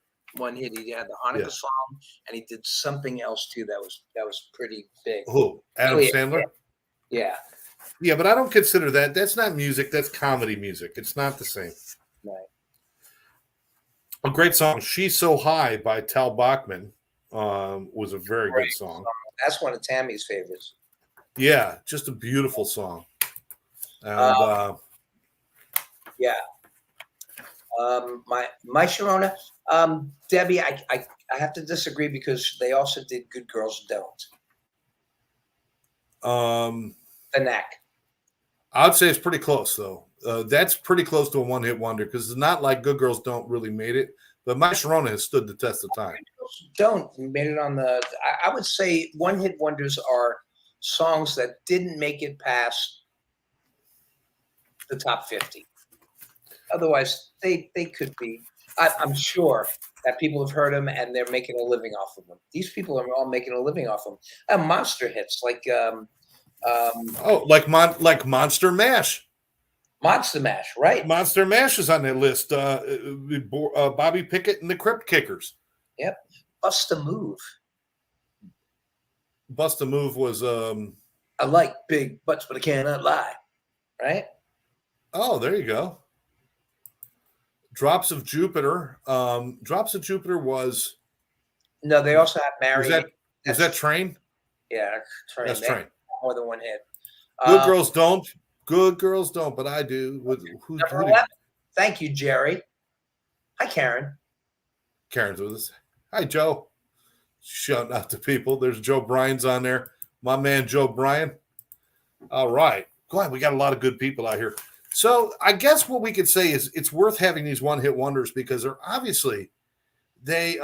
hit. He had the Hanukkah song, and he did something else too that was pretty big. Who? Adam Sandler? Yeah. Yeah, but I don't consider that. That's not music. That's comedy music. It's not the same. Right. A great song, "She's So High" by Tal Bachman, was a very good song. That's one of Tammy's favorites. Yeah, just a beautiful song. And yeah. My Sharona, Debbie, I have to disagree because they also did Good Girls Don't. The Knack. I'd say it's pretty close though. That's pretty close to a one-hit wonder because it's not like Good Girls Don't really made it, but My Sharona has stood the test of time. Don't made it on the. I would say one-hit wonders are songs that didn't make it past the top 50. Otherwise, they could be. I'm sure that people have heard them and they're making a living off of them. These people are all making a living off of them. Monster hits like like Monster Mash. Monster Mash, right? Monster Mash is on that list. Bobby Pickett and the Crypt Kickers. Yep. Bust a Move. Bust a Move was I like big butts, but I cannot lie. Right? Oh, there you go. Drops of Jupiter. Drops of Jupiter was. No, they also have Mary. Was that Train? Yeah, Train. That's Train. More than one hit. Good Girls Don't. Good Girls Don't, but I do. Who Thank you, Jerry. Hi, Karen. Karen's with us. Hi, Joe. Shouting out to people. There's Joe Bryan's on there. My man, Joe Bryan. All right. Go ahead. We got a lot of good people out here. So I guess what we could say is it's worth having these one-hit wonders because they're obviously it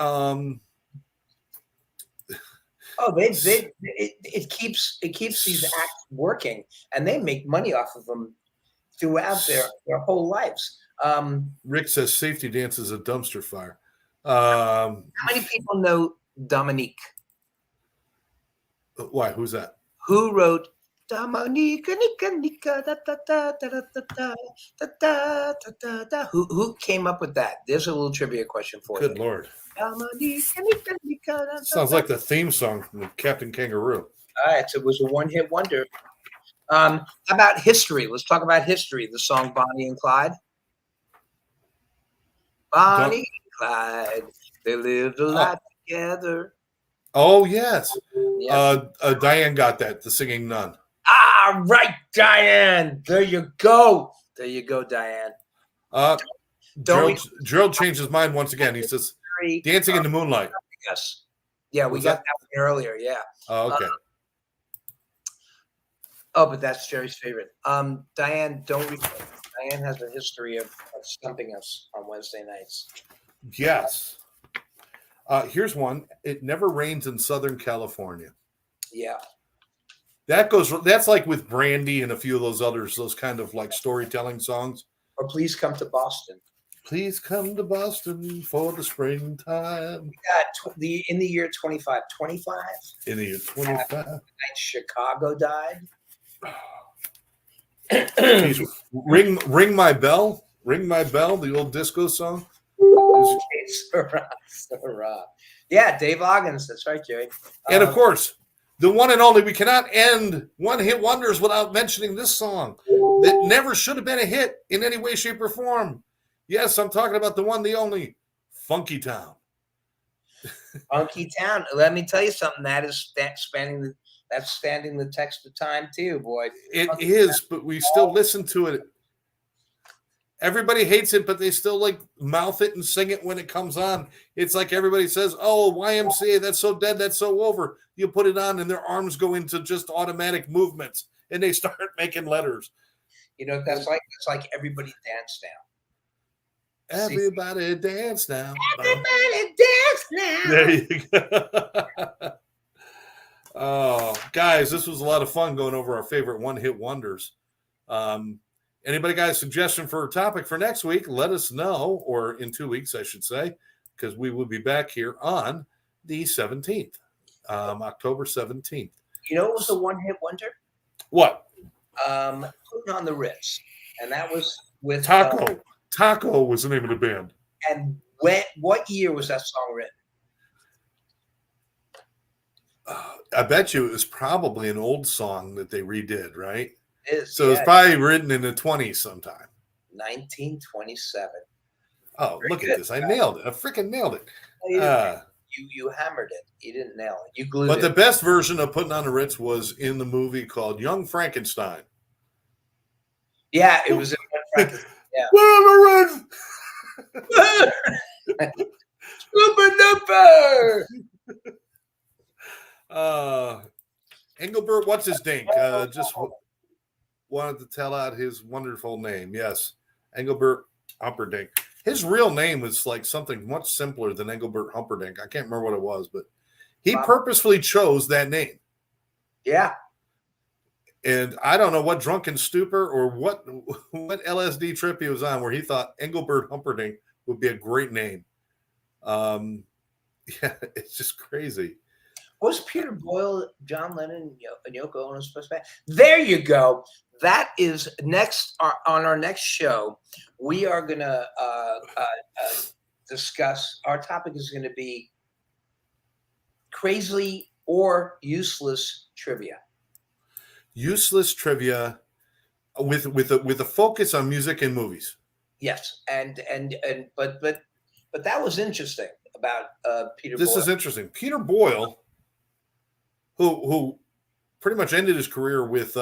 keeps these acts working and they make money off of them throughout their whole lives. Rick says Safety Dance is a dumpster fire. How many people know Dominique? Why? Who's that? Who wrote Dominique? Nika, da, da, da, da, da, da, da, da, da, da. Who came up with that? There's a little trivia question for you. Good Lord. Dominique, Nika, da, sounds like the theme song from Captain Kangaroo. All right, so it was a one-hit wonder. How about history? Let's talk about history. The song Bonnie and Clyde. Bonnie and Clyde. They lived a lot together. Oh yes. Yes. Diane got that. The Singing Nun. Ah, right, Diane. There you go. There you go, Diane. Don't Gerald changed his mind once again. He says, we "Dancing in the Moonlight." Yes. Yeah, we Was got that- that one earlier. Yeah. Oh, okay. But that's Jerry's favorite. Diane, Diane has a history of stumping us on Wednesday nights. Yes. Here's one. It never rains in Southern California. Yeah. That's like with Brandy and a few of those others, those kind of like storytelling songs. Or please come to Boston. Please come to Boston for the springtime. In the year 25. In the year 25. Chicago died. Geez, ring my bell. Ring my bell, the old disco song. Sarah. Yeah, Dave Oggins. That's right, Jerry. And of course, the one and only, we cannot end One Hit Wonders without mentioning this song that never should have been a hit in any way, shape, or form. Yes, I'm talking about the one, the only, Funky Town. Funky Town. Let me tell you something. That's standing the test of time too, boy. It Funky is, but we still listen to it. Everybody hates it, but they still like mouth it and sing it when it comes on. It's like everybody says, "Oh, YMCA, that's so dead, that's so over." You put it on, and their arms go into just automatic movements, and they start making letters. You know, that's like Everybody Dance Now. Everybody dance now. Everybody dance now. There you go. Oh, guys, this was a lot of fun going over our favorite one-hit wonders. Anybody got a suggestion for a topic for next week? Let us know, or in 2 weeks, I should say, because we will be back here on the 17th, October 17th. You know what was a one-hit wonder? What? Putting on the Ritz, and that was with Taco. Taco was the name of the band. And what year was that song written? I bet you it was probably an old song that they redid, right? It's probably written in the 20s sometime. 1927. Oh, Very look good. at this. I nailed it. I freaking nailed it. You hammered it. You didn't nail it. You glued But it. the best version of Putting on the Ritz was in the movie called Young Frankenstein. Yeah, it was in Frankenstein. Whatever. Engelbert, what's his dink? Just wanted to tell out his wonderful name. Yes, Engelbert Humperdinck. His real name was like something much simpler than Engelbert Humperdinck. I can't remember what it was, but he purposefully chose that name. Yeah. And I don't know what drunken stupor or what LSD trip he was on where he thought Engelbert Humperdinck would be a great name. Yeah, it's just crazy. Was Peter Boyle, John Lennon, and Yoko Ono's first band? There you go. That is next on our next show. We are going to discuss. Our topic is going to be crazy or useless trivia. Useless trivia with a focus on music and movies. Yes, but that was interesting about Peter. This Boyle. is interesting. Peter Boyle, who pretty much ended his career with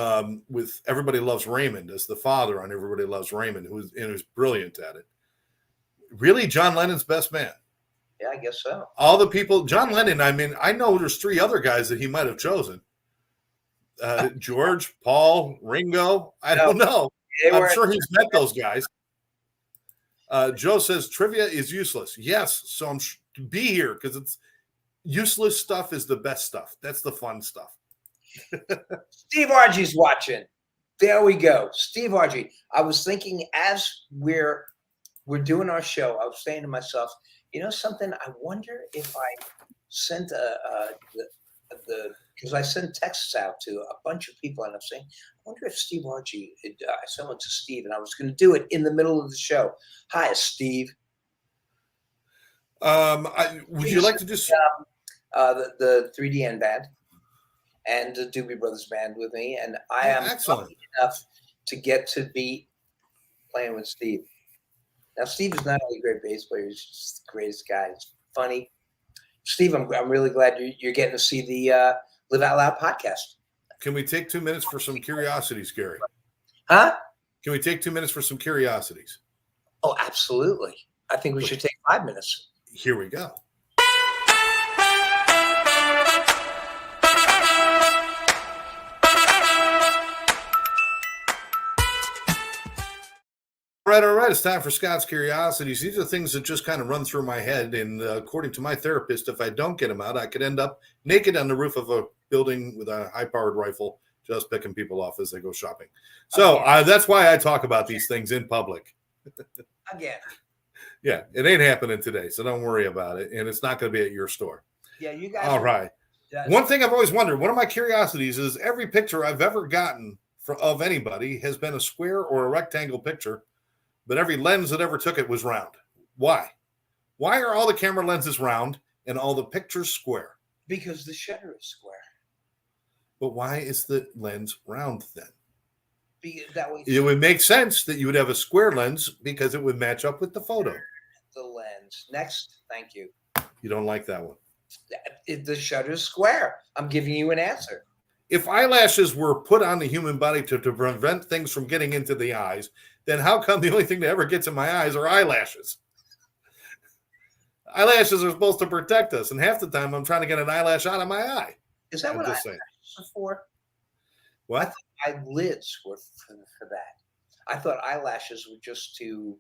Everybody Loves Raymond as the father on Everybody Loves Raymond, who's brilliant at it. Really, John Lennon's best man. Yeah, I guess so. All the people, John Lennon. I mean, I know there's 3 other guys that he might have chosen. George, Paul, Ringo. I don't know. I'm sure he's met those guys. Joe says trivia is useless. Yes, so I'm be here because it's useless stuff is the best stuff. That's the fun stuff. Steve Argy's watching. There we go. Steve Argy. I was thinking as we're doing our show, I was saying to myself, you know something? I wonder if I sent because I sent texts out to a bunch of people, and I'm saying, I wonder if Steve Argy, I sent one to Steve, and I was going to do it in the middle of the show. Hi, Steve. Would you like to just the 3DN band and the Doobie Brothers band with me, and I am excellent enough to get to be playing with Steve. Now, Steve is not only a great bass player; he's just the greatest guy. He's funny. Steve, I'm really glad you're getting to see the Live Out Loud podcast. Can we take 2 minutes for some curiosities, Gary? Huh? Can we take 2 minutes for some curiosities? Oh, absolutely. I think we should take 5 minutes. Here we go. All right. It's time for Scott's Curiosities. These are things that just kind of run through my head. And according to my therapist, if I don't get them out, I could end up naked on the roof of a building with a high-powered rifle, just picking people off as they go shopping. So that's why I talk about these things in public. Again. Yeah, it ain't happening today, so don't worry about it. And it's not going to be at your store. Yeah, you guys. All right. One thing I've always wondered, one of my curiosities is every picture I've ever gotten of anybody has been a square or a rectangle picture, but every lens that ever took it was round. Why? Why are all the camera lenses round and all the pictures square? Because the shutter is square. But why is the lens round then? Because that way It would make sense that you would have a square lens because it would match up with the photo. the lens. Next, thank you. You don't like that one. The shutter is square. I'm giving you an answer. If eyelashes were put on the human body to prevent things from getting into the eyes, then how come the only thing that ever gets in my eyes are eyelashes? Eyelashes are supposed to protect us, and half the time I'm trying to get an eyelash out of my eye. Is that I'm what just eyelashes saying. are for? What? Eyelids were for that. I thought eyelashes were just to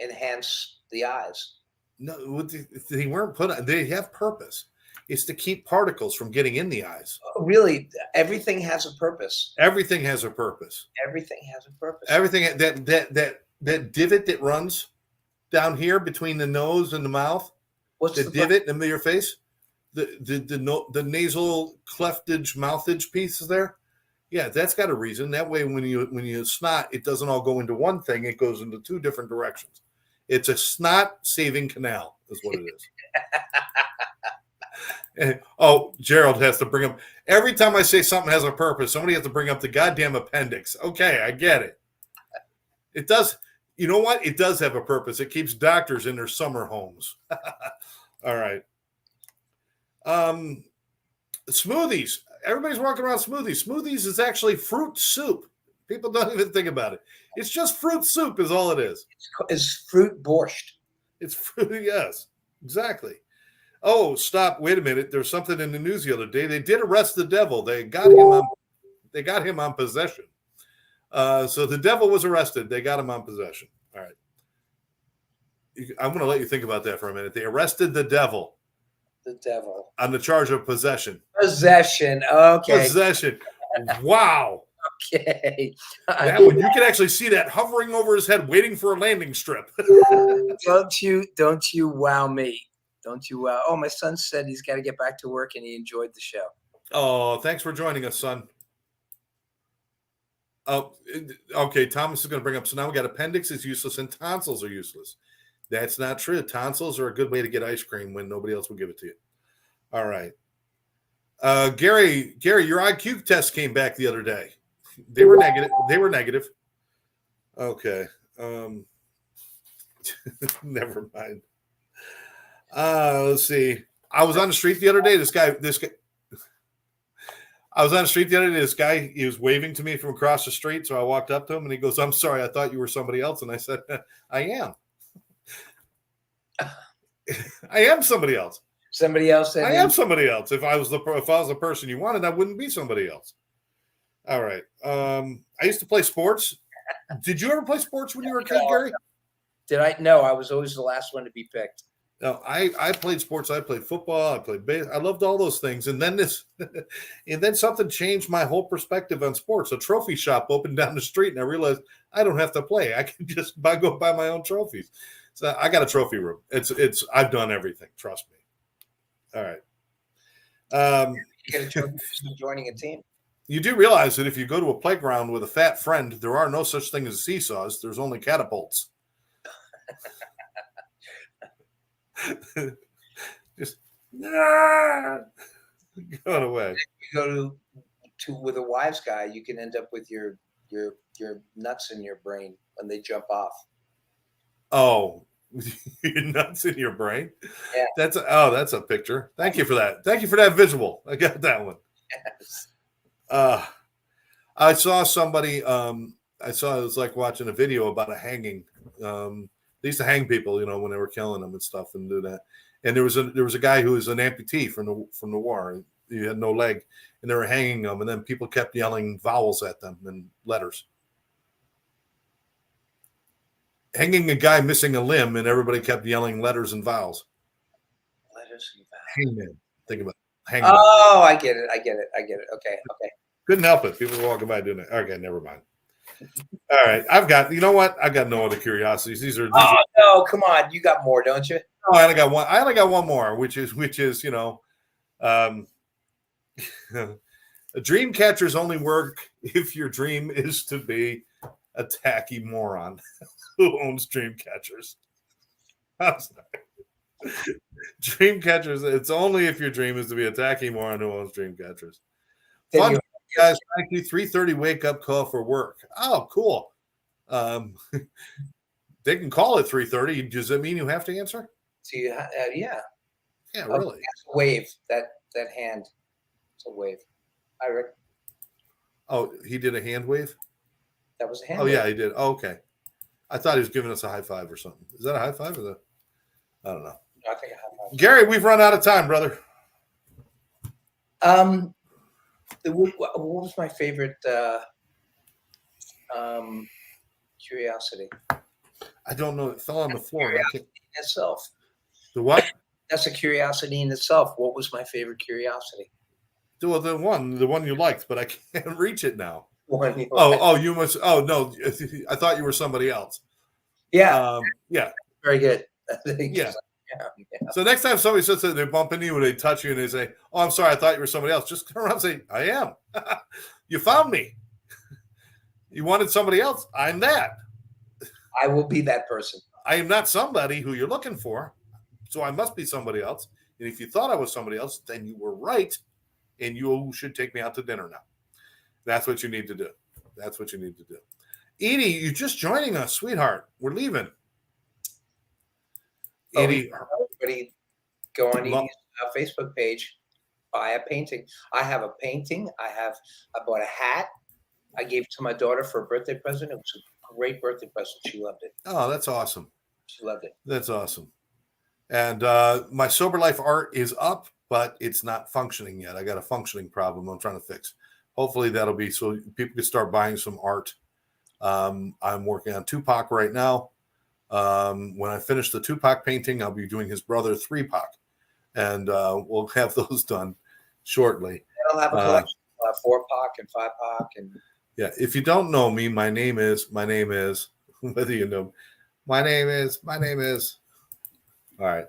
enhance the eyes. No, they weren't put on. They have purpose. It's to keep particles from getting in the eyes. Really, everything has a purpose. Everything has a purpose. Everything has a purpose. Everything that divot that runs down here between the nose and the mouth, What's the the divot in your face, the nasal cleftage mouthage piece there. Yeah, that's got a reason. That way, when you snot, it doesn't all go into one thing; it goes into two different directions. It's a snot saving canal, is what it is. Oh, Gerald has to bring up every time I say something has a purpose. Somebody has to bring up the goddamn appendix. Okay, I get it. It does. You know what? It does have a purpose. It keeps doctors in their summer homes. All right. Smoothies. Everybody's walking around smoothies. Smoothies is actually fruit soup. People don't even think about it. It's just fruit soup is all it is. It's fruit borscht. It's fruit. Yes, exactly. Oh, stop. Wait a minute. There's something in the news the other day. They did arrest the devil. They got him on possession. So the devil was arrested. They got him on possession. All right. I'm going to let you think about that for a minute. They arrested the devil. The devil. On the charge of possession. Possession. Okay. Possession. Wow. Okay. That one, you can actually see that hovering over his head, waiting for a landing strip. Don't you wow me. Don't you wow. Oh, my son said he's got to get back to work and he enjoyed the show. Oh, thanks for joining us, son. Oh, okay. Thomas is going to bring up. So now we got appendix is useless and tonsils are useless. That's not true. Tonsils are a good way to get ice cream when nobody else will give it to you. All right. Gary, your IQ test came back the other day. They were negative. Okay. Never mind. Let's see. I was on the street the other day. This guy. I was on the street the other day. This guy, he was waving to me from across the street. So I walked up to him and he goes, "I'm sorry, I thought you were somebody else." And I said, "I am. I am somebody else. Somebody else said I am somebody else. If I was the person you wanted, I wouldn't be somebody else." All right. I used to play sports. Did you ever play sports when you were a kid, Gary? Did I? No, I was always the last one to be picked. No, I played sports. I played football. I played baseball. I loved all those things. And then and then something changed my whole perspective on sports. A trophy shop opened down the street, and I realized I don't have to play. I can just go buy my own trophies. So I got a trophy room. It's I've done everything. Trust me. All right. You get a trophy for joining a team. You do realize that if you go to a playground with a fat friend, there are no such thing as seesaws. There's only catapults. Just going away. You go to with a wise guy, you can end up with your nuts in your brain when they jump off. Oh, Your nuts in your brain. Yeah. That's a picture. Thank you for that. Thank you for that visual. I got that one. Yes. I saw somebody. It was like watching a video about a hanging. They used to hang people, when they were killing them and stuff, and do that. And there was a guy who was an amputee from the war. He had no leg, and they were hanging him. And then people kept yelling vowels at them and letters. Hanging a guy missing a limb, and everybody kept yelling letters and vowels. Letters and vowels. Hangman. Think about it. Hangman. Oh, I get it. Okay. Couldn't help it. People were walking by doing it. Okay, never mind. All right, I've got no other curiosities. These are No, come on, you got more, don't you? Oh, I only got one more, which is dream catchers only work if your dream is to be a tacky moron who owns dream catchers. I'm sorry. Dream catchers, it's only if your dream is to be a tacky moron who owns dream catchers. Fun, guys. Thank you. 3:30 wake up call for work. Oh, cool. They can call at 3:30. Does that mean you have to answer? So you, yeah. Yeah, really. That's a wave. That hand. It's a wave. I reckon Oh, he did a hand wave? that was a hand. Oh, wave. yeah, he did. Oh, okay. I thought he was giving us a high five or something. Is that a high five? I don't know. I think I have. Gary, we've run out of time, brother. What was my favorite curiosity? I don't know. It fell on the floor. In itself. The what? That's a curiosity in itself. What was my favorite curiosity? Well, the one you liked, but I can't reach it now. One you You must. Oh, no. I thought you were somebody else. yeah, Yeah. very good. Yeah. Yeah. So next time somebody says that they bump into you or they touch you and they say, "Oh, I'm sorry, I thought you were somebody else," just turn around and say, "I am." You found me. You wanted somebody else. I'm that. I will be that person. I am not somebody who you're looking for, so I must be somebody else. And if you thought I was somebody else, then you were right, and you should take me out to dinner now. That's what you need to do. That's what you need to do. Edie, you're just joining us, sweetheart. We're leaving. Edie, Everybody go on Edie's Facebook page, buy a painting. I have a painting. I bought a hat. I gave to my daughter for a birthday present. It was a great birthday present. She loved it. oh, that's awesome. She loved it. That's awesome. And my Sober Life art is up, but it's not functioning yet. I got a functioning problem I'm trying to fix. Hopefully that'll be so people can start buying some art. I'm working on Tupac right now. When I finish the Tupac painting, I'll be doing his brother 3Pac, and we'll have those done shortly. I'll have a collection of 4-Pac and 5-Pac and Yeah, if you don't know me, my name is. Whether you know, my name is. All right,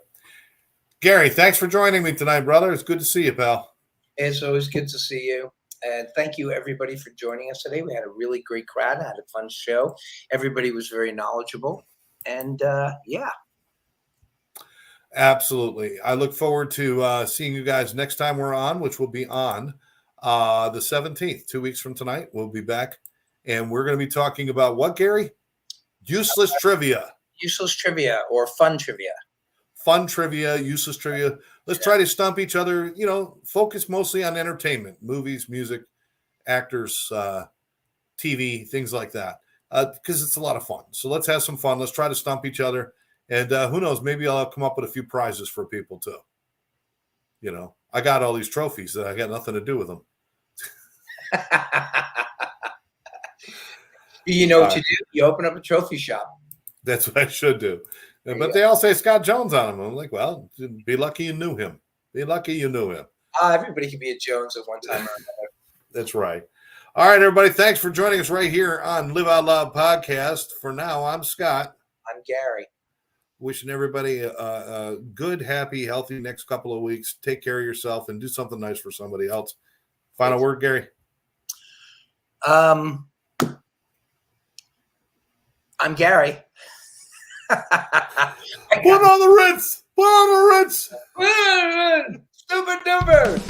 Gary, thanks for joining me tonight, brother. It's good to see you, pal. it's always good to see you. And thank you, everybody, for joining us today. We had a really great crowd. I had a fun show. Everybody was very knowledgeable. And yeah. Absolutely. I look forward to seeing you guys next time we're on, which will be on the 17th, 2 weeks from tonight. We'll be back. And we're going to be talking about what, Gary? Useless trivia. Useless trivia or fun trivia. Fun trivia, useless trivia. Let's try to stump each other, focus mostly on entertainment, movies, music, actors, TV, things like that, because it's a lot of fun. So let's have some fun. Let's try to stump each other. And who knows, maybe I'll come up with a few prizes for people too. I got all these trophies that I got nothing to do with them. You know what you do? You open up a trophy shop. That's what I should do. There you But go. they all say Scott Jones on them. I'm like, well, be lucky you knew him. Be lucky you knew him. Everybody can be a Jones at one time or another. That's right. All right, everybody. Thanks for joining us right here on Live Out Loud Podcast. For now, I'm Scott. I'm Gary. Wishing everybody a good, happy, healthy next couple of weeks. Take care of yourself and do something nice for somebody else. Final word, Gary. I'm Gary. Put on the Ritz. Put on the Ritz. Stupid duper.